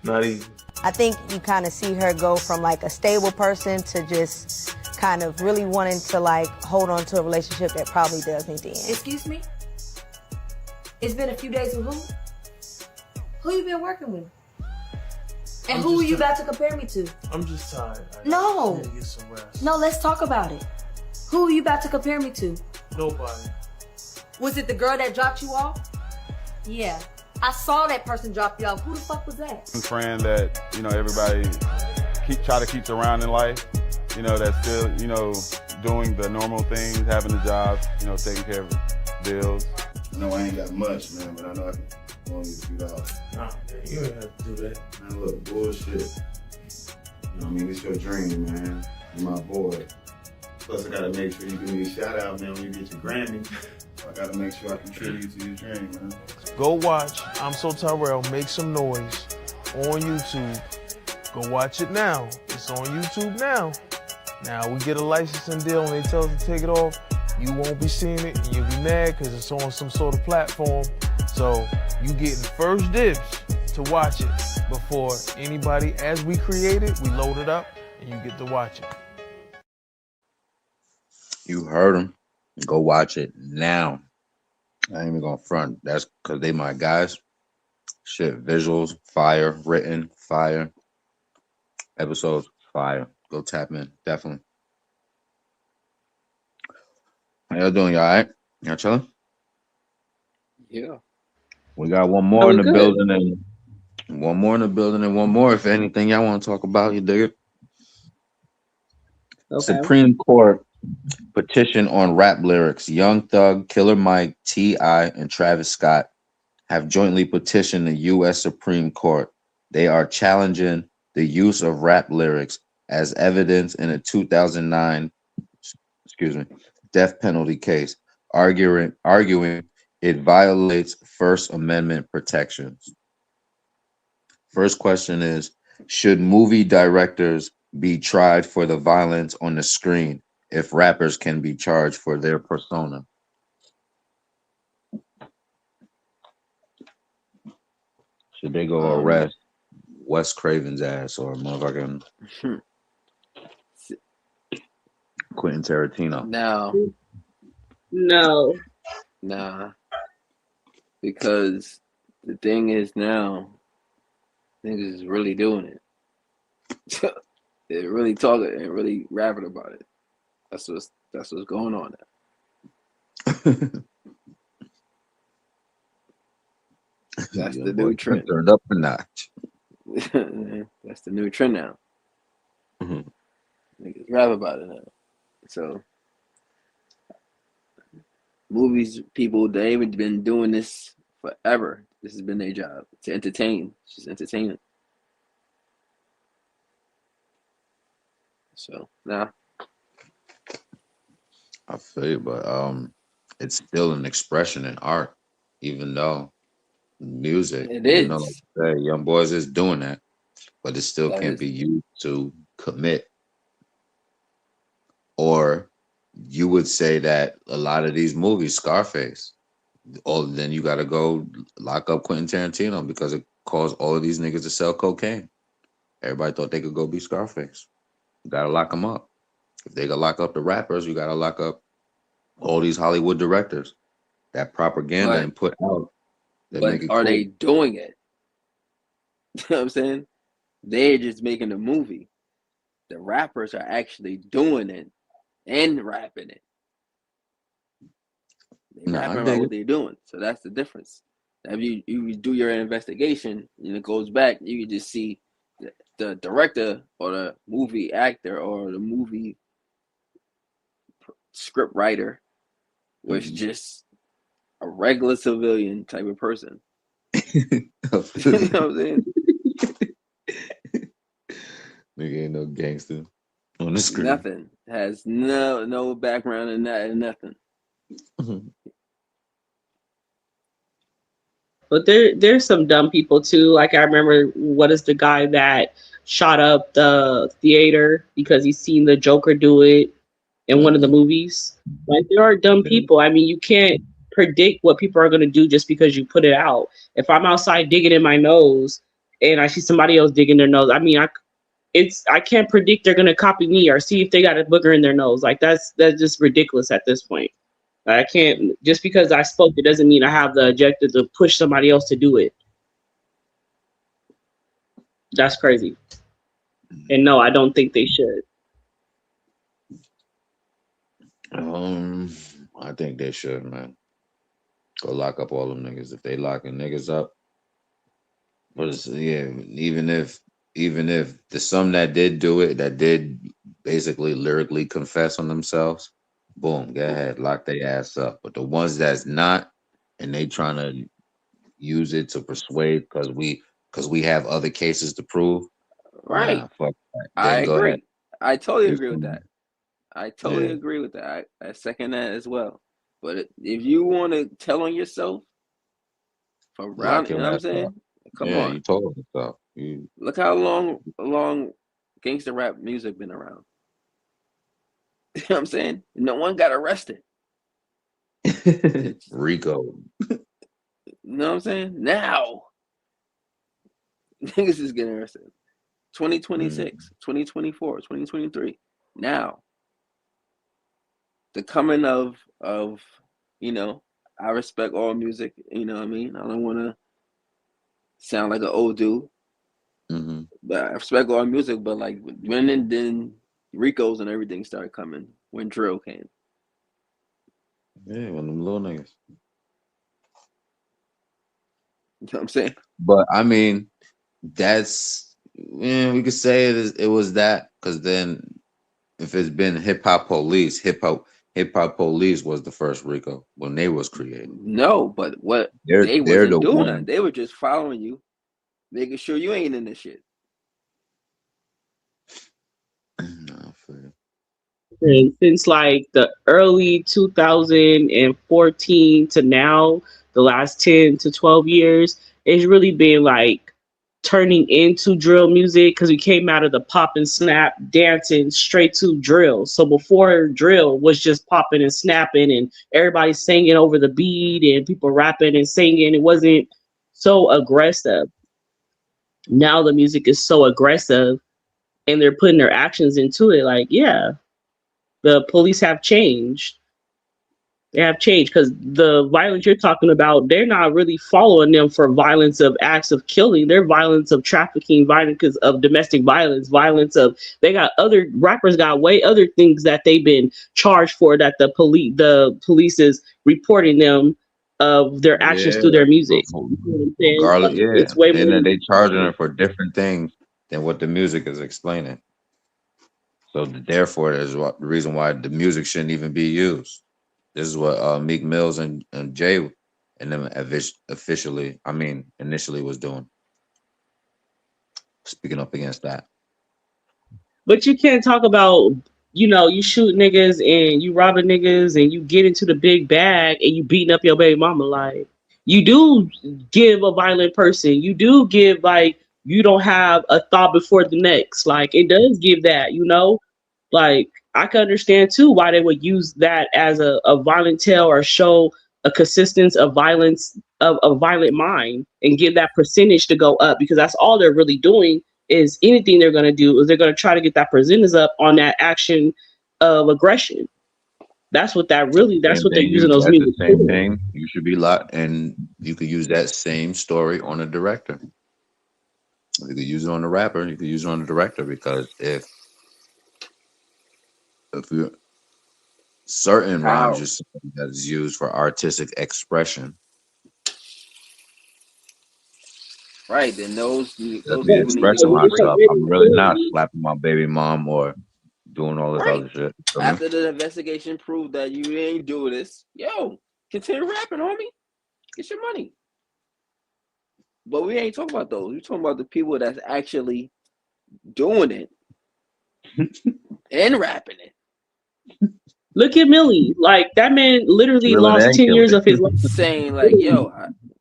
not even. I think you kind of see her go from a stable person to just kind of really wanting to hold on to a relationship that probably does need to end. Excuse me? It's been a few days with who? Who you been working with? And who are you about to compare me to? I'm just tired. No. I need to get some rest. No, let's talk about it. Who are you about to compare me to? Nobody. Was it the girl that dropped you off? Yeah. I saw that person drop you off. Who the fuck was that? One friend that, everybody try to keep around in life, that's still, doing the normal things, having a job, taking care of bills. No, I ain't got much, man, but I know I can only $2. Nah, man, you ain't have to do that. Man, look, bullshit. You know what I mean? It's your dream, man. You're my boy. Plus, I gotta make sure you give me a shout out, man, when you get your Grammy. I gotta make sure I contribute to your dream, man. Go watch I'm So Tyrell, Make Some Noise on YouTube. Go watch it now. It's on YouTube now. Now we get a licensing deal and they tell us to take it off. You won't be seeing it and you'll be mad because it's on some sort of platform. So you getting first dibs to watch it before anybody. As we create it, we load it up and you get to watch it. You heard him. Go watch it now. I ain't even gonna front. That's because they my guys. Shit, visuals, fire, written, fire. Episodes, fire. Go tap in, definitely. How y'all doing? Y'all all right? Y'all chilling? Yeah. We got one more in the building and one more in the building and one more. If anything y'all want to talk about, you dig it? Okay. Supreme Court petition on rap lyrics. Young Thug, Killer Mike, T.I., and Travis Scott have jointly petitioned the U.S. Supreme Court. They are challenging the use of rap lyrics as evidence in a 2009 death penalty case, arguing it violates First Amendment protections. First question is, should movie directors be tried for the violence on the screen if rappers can be charged for their persona? Should they go arrest Wes Craven's ass or motherfucking Quentin Tarantino? No. Nah. Because the thing is now, niggas is really doing it. They're really talking and really rapping about it. That's what's going on now. That's the new trend. Turned up a notch. That's the new trend now. Niggas rap about it now. So movies, people, they've been doing this forever. This has been their job, to entertain. It's just entertainment. So nah. I feel you, but it's still an expression in art, even though music, It even though, is. like, Young Boys is doing that, but it still That can't is. be used to commit. Or you would say that a lot of these movies, Scarface, then you got to go lock up Quentin Tarantino because it caused all of these niggas to sell cocaine. Everybody thought they could go be Scarface. You got to lock them up. If they could lock up the rappers, you got to lock up all these Hollywood directors. That propaganda and put out. But are they doing it? You know what I'm saying? They're just making a movie. The rappers are actually doing it and rapping it. They No, I rapping dig about what it. they're doing. So that's the difference. If you do your investigation and it goes back, you can just see the director or the movie actor or the movie script writer was just a regular civilian type of person. You know what I'm saying? Nigga ain't no gangster on the screen. Nothing. Has no background in that and nothing. But there's some dumb people too. Like I remember, what is the guy that shot up the theater because he's seen the Joker do it in one of the movies? Like there are dumb people. I mean, you can't predict what people are gonna do just because you put it out. If I'm outside digging in my nose and I see somebody else digging their nose, I mean, I can't predict they're gonna copy me or see if they got a booger in their nose. Like that's just ridiculous at this point. I can't, just because I spoke, it doesn't mean I have the objective to push somebody else to do it. That's crazy. And no, I don't think they should. I think they should, man. Go lock up all them niggas if they locking niggas up. But it's, yeah, even if the some that did do it, that did basically lyrically confess on themselves, boom, go ahead, lock their ass up. But the ones that's not, and they trying to use it to persuade because we have other cases to prove, Right. Nah, fuck that. I Then go ahead. agree. I totally It's agree with cool. that. I totally Yeah. agree with that. I second that as well. But if you want to tell on yourself for Lock round, you know your what I'm ass up. saying? Come Yeah, on. you told us so. You Look how long gangster rap music been around. You know what I'm saying? No one got arrested. Rico. You know what I'm saying? Now niggas is getting arrested. 2026, 2024, 2023. Now the coming of you know, I respect all music, you know what I mean? I don't want to sound like an old dude, Mm-hmm. but I respect all music. But like when and then Ricos and everything started coming when drill came. Yeah, one of them little niggas. You know what I'm saying? But I mean, that's we could say it was that because then if it's been hip hop police was the first Rico when they was created. No, but what They're they the wasn't doing that. one. They were just following you, making sure you ain't in this shit. And since like the early 2014 to now, the last 10 to 12 years, it's really been like turning into drill music because we came out of the pop and snap dancing straight to drill. So before drill was just popping and snapping and everybody singing over the beat and people rapping and singing. It wasn't so aggressive. Now the music is so aggressive and they're putting their actions into it. Like, yeah, the police have changed. They have changed because the violence you're talking about, they're not really following them for violence of acts of killing. They're violence of trafficking, violence of domestic violence, violence of they got other rappers got way other things that they've been charged for that the police is reporting them of their actions through their music. You know what I'm saying? Regardless, Like, yeah. it's way And more. then they charging her for different things than what the music is explaining. So therefore, there's the reason why the music shouldn't even be used. This is what Meek Mills and Jay and them initially was doing. Speaking up against that. But you can't talk about, you shoot niggas and you robbing niggas and you get into the big bag and you beating up your baby mama. Like, you do give a violent person. You do give, like, you don't have a thought before the next. Like, it does give that, Like, I can understand, too, why they would use that as a violent tale or show a consistence of violence, of a violent mind, and give that percentage to go up because that's all they're really doing. Is anything they're going to do is they're going to try to get that percentage up on that action of aggression. That's what they're using those That's music the same for. thing. You should be locked, and you could use that same story on a director. You could use it on the rapper. You could use it on the director because if you certain rhymes just that is used for artistic expression. Right, then those people Me need to expressing go myself. break. I'm really not slapping my baby mom or doing all this Right. other shit. Feel me? After the investigation proved that you ain't do this, continue rapping, homie. Get your money. But we ain't talking about those. We're talking about the people that's actually doing it and rapping it. Look at Millie. Like, that man literally lost 10 years of his life. Saying like,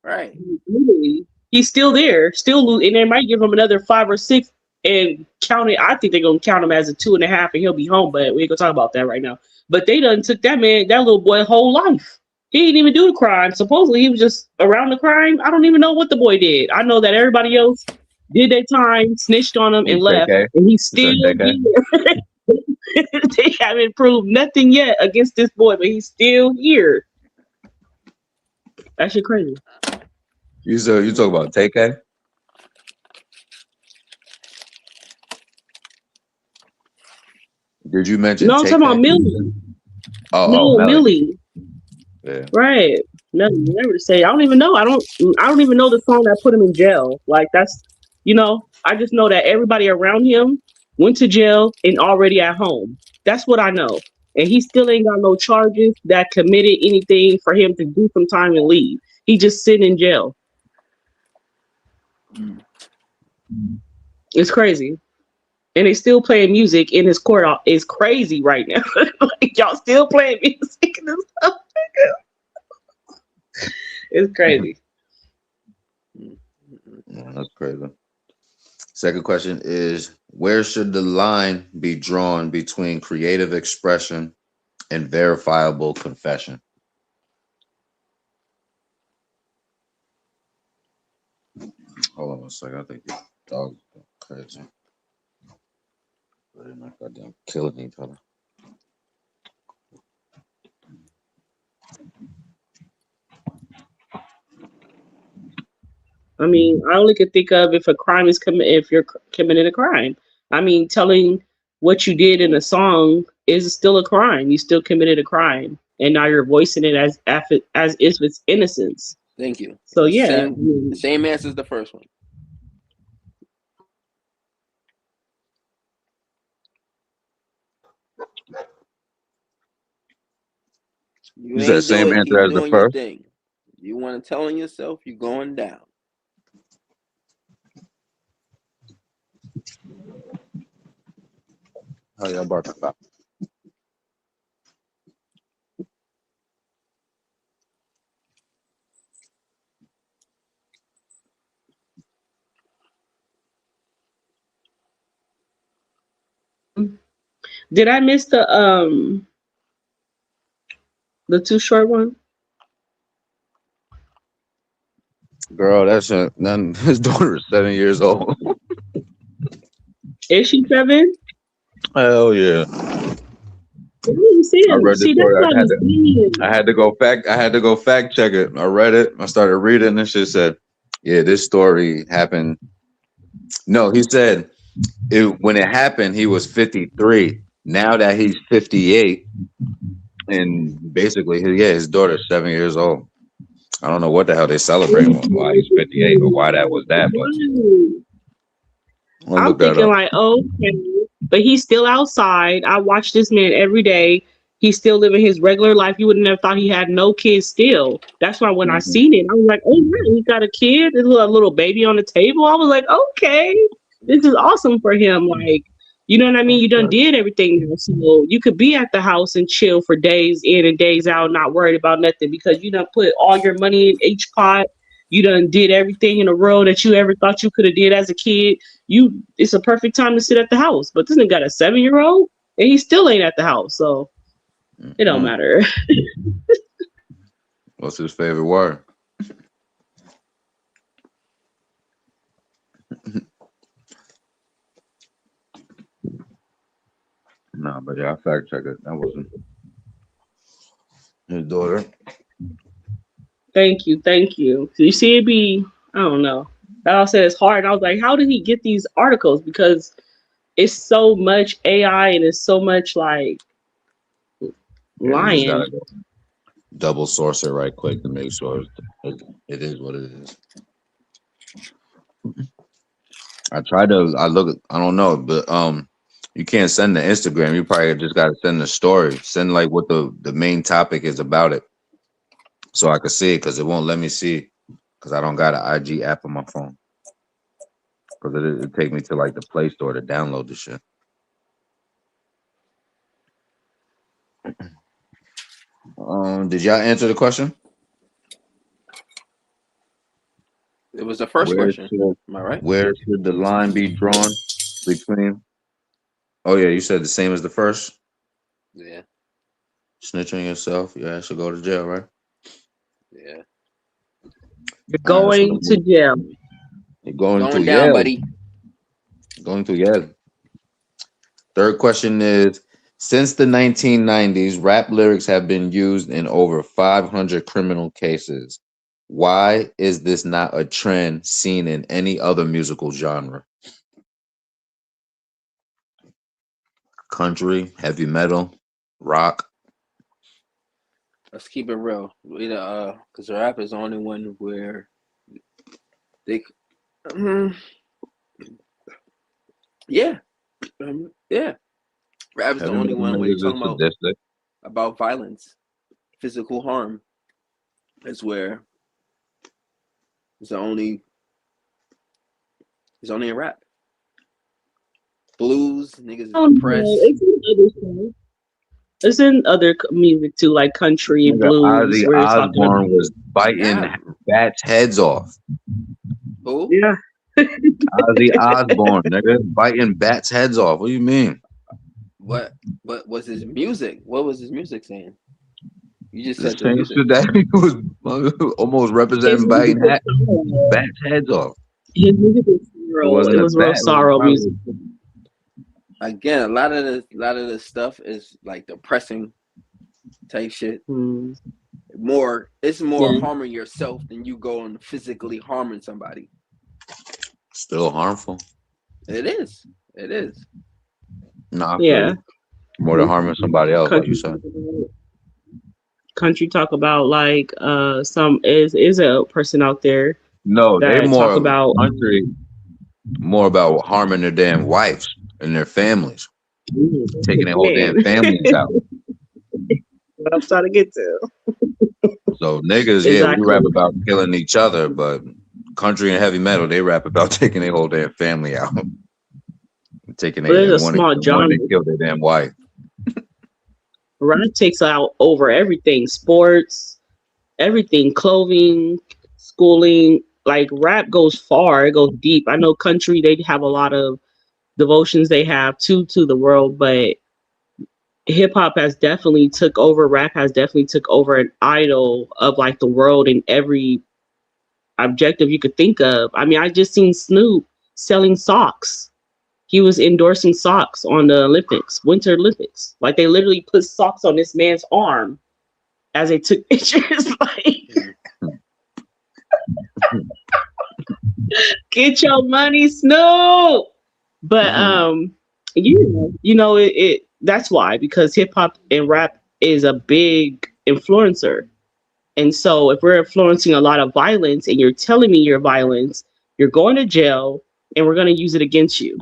right. Literally. He's still there, and they might give him another 5 or 6 and count it. I think they're gonna count him as a 2.5 and he'll be home, but we ain't gonna talk about that right now. But they done took that little boy whole life. He didn't even do the crime. Supposedly he was just around the crime. I don't even know what the boy did. I know that everybody else did their time, snitched on him, and left. And he's still here. They haven't proved nothing yet against this boy, but he's still here. That shit crazy. You talk about TK? Did you mention? No, I'm talking about Millie. Millie. Yeah. Right. Millie. Never to say. I don't even know. I don't even know the song that put him in jail. Like, that's, I just know that everybody around him went to jail and already at home. That's what I know. And he still ain't got no charges that committed anything for him to do some time and leave. He just sitting in jail. It's crazy. and they still playing music in his court is crazy right now. Like, y'all still playing music and stuff. It's crazy. Yeah, that's crazy. Second question is, where should the line be drawn between creative expression and verifiable confession? Hold on a second. I think these dogs are crazy. They're not goddamn killing each other. I mean, I only could think of if if you're committing a crime. I mean, telling what you did in a song is still a crime. You still committed a crime, and now you're voicing it as if it's innocence. Thank you. So yeah, Same answer as the first one. You You said ain't same doing, answer keep as the doing your first? thing. You want to tell on yourself, you're going down. Oh, yeah, about to stop. did I miss the Too Short one? Girl, that's none. His daughter is 7 years old. Is she 7? Hell yeah. See, I read the that's story. what I'm saying. I had to go fact check it. I read it. I started reading and shit said, yeah, this story happened. No, he said when it happened, he was 53. Now that he's 58, and basically, his daughter's 7 years old. I don't know what the hell they celebrating, why he's 58 or why that was that, but I'm thinking like, okay, but he's still outside. I watch this man every day. He's still living his regular life. You would have never thought he had no kids still. That's why when I seen it, I was like, oh yeah, he got a kid, a little baby on the table. I was like, okay, this is awesome for him. Like, you know what I mean? You done did everything now, so you could be at the house and chill for days in and days out, not worried about nothing because you done put all your money in each pot. You done did everything in the world that you ever thought you could have did as a kid. It's a perfect time to sit at the house. But this nigga got a 7-year-old and he still ain't at the house, so it don't matter. What's his favorite word? No, but yeah, I fact checked it. That wasn't his daughter. Thank you. So you see, I don't know. I said it's hard. I was like, how did he get these articles? Because it's so much AI and it's so much like lying. You just gotta go double source it right quick to make sure it is what it is. I don't know, but you can't send the Instagram. You probably just gotta send the story. Send like what the main topic is about it. So I could see it because it won't let me see because I don't got an IG app on my phone. Because it take me to like the Play Store to download the shit. Did y'all answer the question? It was the first question. Am I right? Where should the line be drawn between? Oh yeah, you said the same as the first. Yeah. Snitching yourself, you should go to jail, right? Yeah. You're going to jail. You're going to down, jail, buddy. Going to jail. Third question is: since the 1990s, rap lyrics have been used in over 500 criminal cases. Why is this not a trend seen in any other musical genre? Country, heavy metal, rock. Let's keep it real. Because rap is the only one where they, yeah, yeah. Rap is the only one where you're talking about violence, physical harm. Is where it's only in rap. blues. Niggas is Oh no, depressed. it's in other stuff. It's in other music too, like country and Nigga, blues. Ozzy Where you're talking about, Osbourne was biting Nah. bats' heads off. Who? yeah. Ozzy Osbourne, nigga, biting bats' heads off. What do you mean? What was his music? What was his music saying? You just The said the same music. shit that he was almost His representing music biting was sorrow. bats' heads off. His music was It sorrow. wasn't It a was real bat. It was sorrow probably music. Again, a lot of the stuff is like depressing type shit. Hmm. It's more Yeah. harming yourself than you going physically harming somebody. still harmful. It is. It is. Nah, I feel Yeah. you. More than harming somebody else, like you said. Country talk about like some is a person out there No, they that more talk about country, more about harming their damn wives and their families, taking their whole damn man. families out. What I'm trying to get to. So niggas, yeah, we Exactly. rap about killing each other, but country and heavy metal, they rap about taking their whole damn family out, taking But there's their a small wanting genre. to kill their damn wife. Rap takes out over everything, sports, everything, clothing, schooling. Like rap goes far, it goes deep. I know country, they have a lot of devotions they have to the world, but hip hop has definitely took over. Rap has definitely took over an idol of like the world in every objective you could think of. I mean, I just seen Snoop selling socks. He was endorsing socks on the Olympics, Winter Olympics. Like they literally put socks on this man's arm as they took pictures. Like, get your money, Snoop. But you know it that's why, because hip hop and rap is a big influencer. And so if we're influencing a lot of violence and you're telling me you're violence, you're going to jail and we're going to use it against you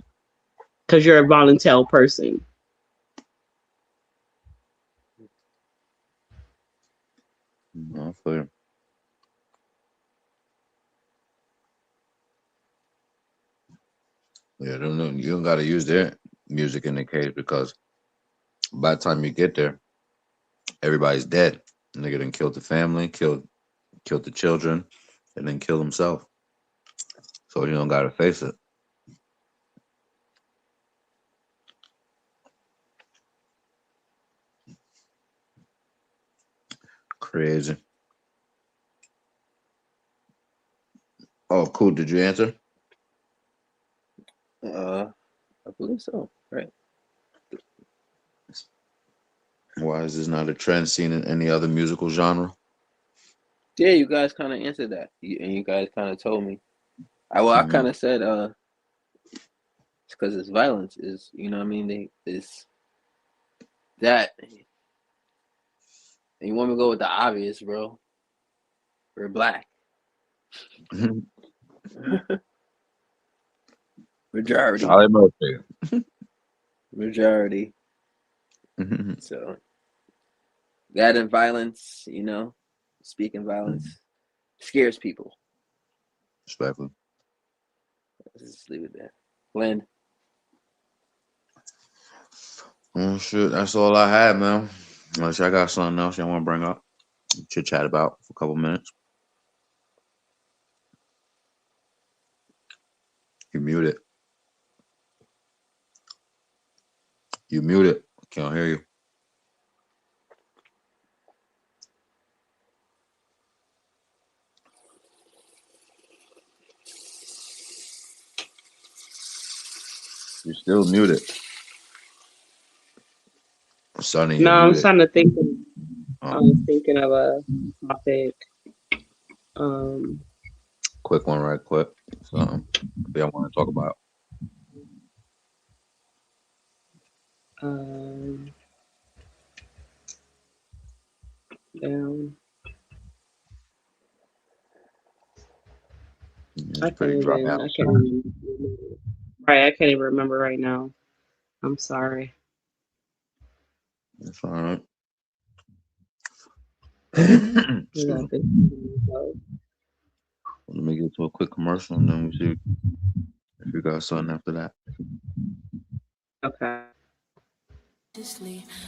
because you're a volunteer person. I feel you. Yeah, you don't got to use their music in the case, because by the time you get there, everybody's dead. The nigga done killed the family, killed the children, and then killed himself. So you don't got to face it. Crazy. Oh, cool. Did you answer? I believe so. Right. Why is this not a trend seen in any other musical genre? Yeah, you guys kind of answered that, and you guys kind of told me. I kind of said it's because it's violence. Is you know what I mean? It's that. And you want me to go with the obvious, bro? We're black. Majority. Majority. So that and violence, you know, speaking violence scares people. Respectfully. Let's just leave it there. Glenn. Oh shit, that's all I had, man. Unless I got something else you want to bring up, chit chat about for a couple minutes. You mute it. You mute it. Can't hear you. You're still muted. Sonny, you're No, I'm muted. trying to think. I was thinking of a topic. Quick one, right quick. Something I want to talk about. Down. It's I pretty dry out. can't remember. Right, I can't even remember right now. I'm sorry. That's all right. Let me get to a quick commercial and then we see if we got something after that. Okay.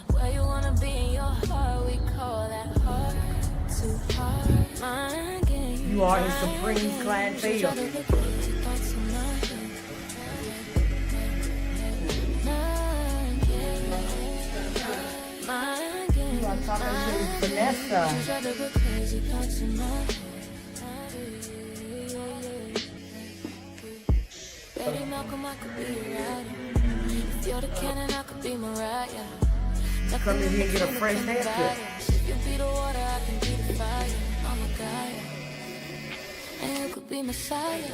Where you wanna be in your heart, we call that heart to heart. Mind game. You are his supreme clientele. You are talking to Vanessa. Betty Malcolm, I could be your rider. If you're the cannon, I could be Mariah. Come in here and get a fresh haircut. If you be the water, I can be the fire. I'm a guy, and you could be Messiah.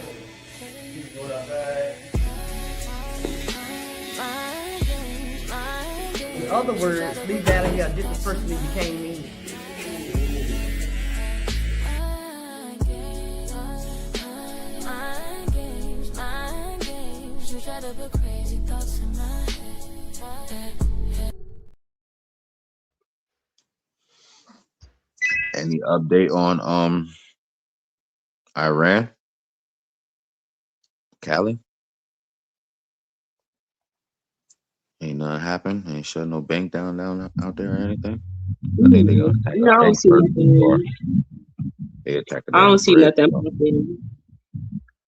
In other words, leave out of here a different person than you came in. You try to put crazy thoughts in my head. Any update on Iran? Cali? Ain't nothing happened. Ain't shut no bank down out there or anything. I think they gonna attack No, I a don't bank see first before nothing. they attack a I don't damn see bridge. nothing popping.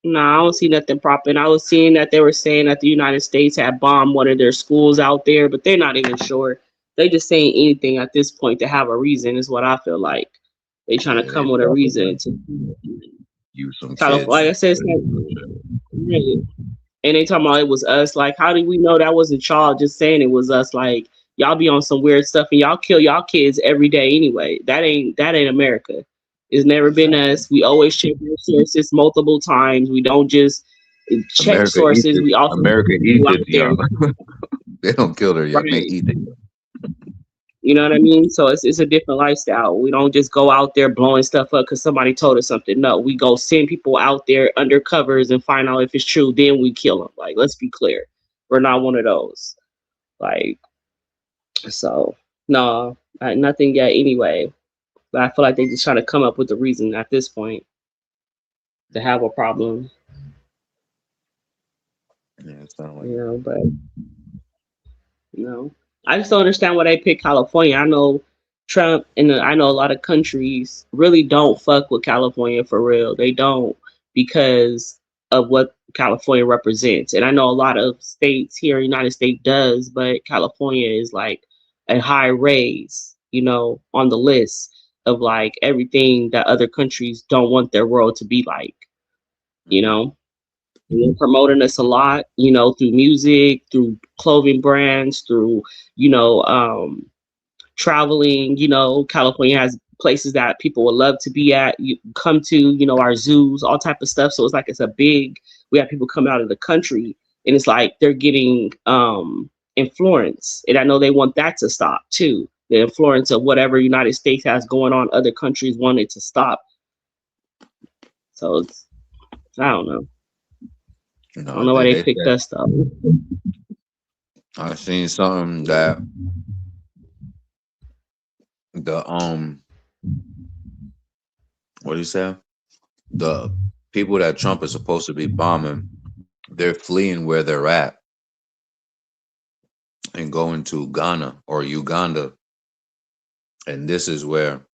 No, I don't see nothing popping. I was seeing that they were saying that the United States had bombed one of their schools out there, but they're not even sure. They just saying anything at this point to have a reason is what I feel like. They trying to Yeah, come they with a probably reason gonna to use some California. Like I kids. said, it's like, really. And they talking about it was us. Like, how did we know that wasn't y'all just saying it was us? Like, y'all be on some weird stuff and y'all kill y'all kids every day anyway. That ain't America. It's never been us. We always check our sources multiple times. We don't just check America eats sources. it. We also America put eats people out it, there. young. They don't kill their young. They Right. eat it. You know what I mean? So it's a different lifestyle. We don't just go out there blowing stuff up because somebody told us something. No, we go send people out there under covers and find out if it's true. Then we kill them. Like, let's be clear. We're not one of those. Like, so no, nothing yet anyway. But I feel like they just trying to come up with a reason at this point to have a problem. Yeah, it sounds like You know, but I just don't understand why they picked California. I know Trump and I know a lot of countries really don't fuck with California for real. They don't, because of what California represents. And I know a lot of states here in the United States does, but California is like a high raise, on the list of like everything that other countries don't want their world to be like, you know. And they're promoting us a lot, through music, through clothing brands, through, traveling. California has places that people would love to be at, you come to, our zoos, all type of stuff. So it's like we have people come out of the country, and it's like they're getting influence. And I know they want that to stop too. The influence of whatever United States has going on, other countries want it to stop. So I don't know. I don't know why they picked us though. I seen something that what do you say? The people that Trump is supposed to be bombing, they're fleeing where they're at and going to Ghana or Uganda. And this is where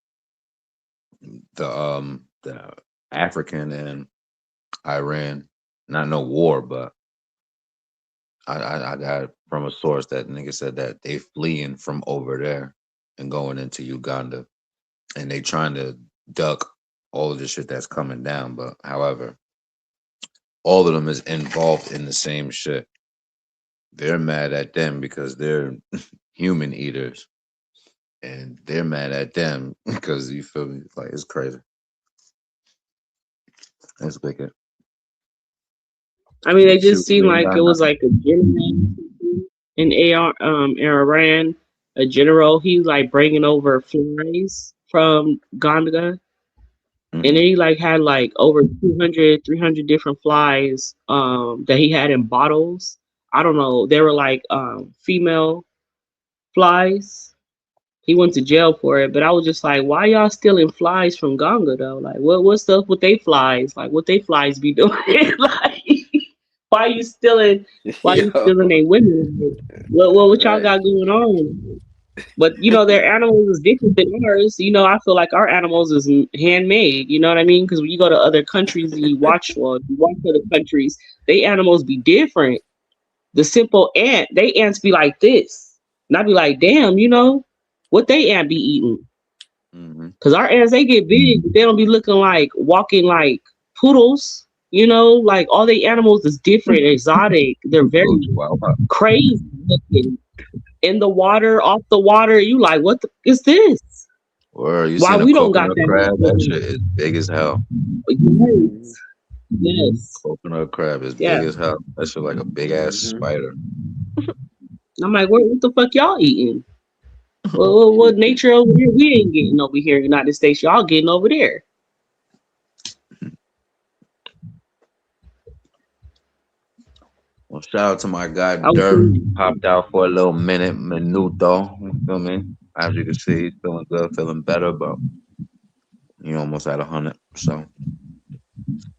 the African and Iran, not no war, but I got from a source that nigga said that they fleeing from over there and going into Uganda, and they trying to duck all of the shit that's coming down. But however, all of them is involved in the same shit. They're mad at them because they're human eaters, and they're mad at them because, you feel me? Like, it's crazy. Let's pick it. I mean, they just seemed like it was like a general in Iran, a general. He like bringing over flies from Ghana, and then he like had like over 200, 300 different flies that he had in bottles. I don't know. They were like female flies. He went to jail for it, but I was just like, why y'all stealing flies from Ghana though? Like, what's up with they flies? Like, what they flies be doing? Like, Why you stealing? Why you stealing their women? What y'all got going on? But you know, their animals is different than ours. You know, I feel like our animals is handmade. You know what I mean? Because when you go to other countries and you watch other countries, they animals be different. The simple ant, they ants be like this, and I be like, damn, you know, what they ant be eating? Because our ants, they get big, but they don't be looking like walking like poodles. You know, like all the animals is different, exotic. They're very crazy looking. In the water, off the water, you like, what is this? Or you Why seen we a don't got coconut that? crab? That shit is big as hell. Yes. Coconut crab is Yeah. big as hell. That shit like a big ass spider. I'm like, what the fuck y'all eating? What nature over here? We ain't getting over here in the United States. Y'all getting over there. Well, shout out to my guy Dirk. He popped out for a little minuto. You feel me? As you can see, he's feeling good, feeling better, but he almost at 100. So,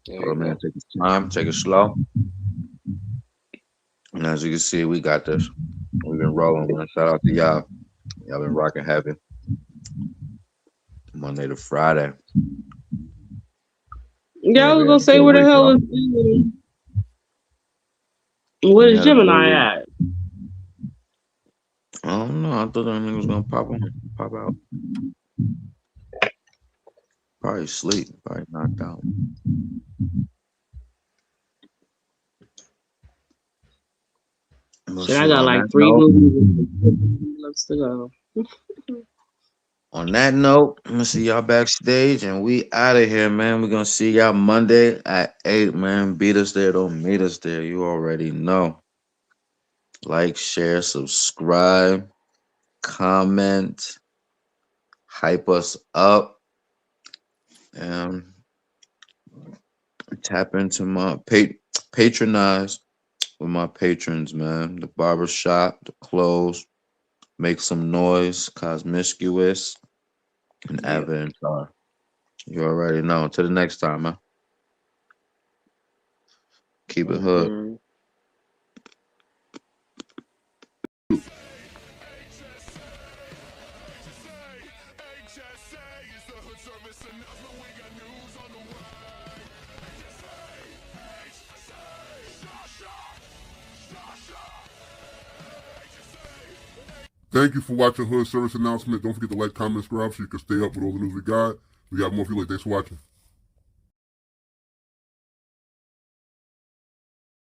man, take his time, take it slow. And as you can see, we got this. We've been rolling, man. Shout out to y'all. Y'all been rocking heavy. Monday to Friday. Yeah, I was gonna say, where the hell is where is Gemini at? I don't know. I thought that nigga was gonna pop out. Probably sleep. Probably knocked out. Shit, I got like 3 movies left to go. On that note, I'm gonna see y'all backstage and we out of here, man. We're gonna see y'all Monday at 8, man. Beat us there, don't meet us there. You already know. Like, share, subscribe, comment, hype us up, and tap into my patronize with my patrons, man. The barbershop, the clothes, make some noise, Cosmiscuous, and Avatar. You already know. Until the next time, man. Keep it hood. Thank you for watching Hood Service Announcement. Don't forget to like, comment, subscribe so you can stay up with all the news we got. We got more for you. Thanks for watching.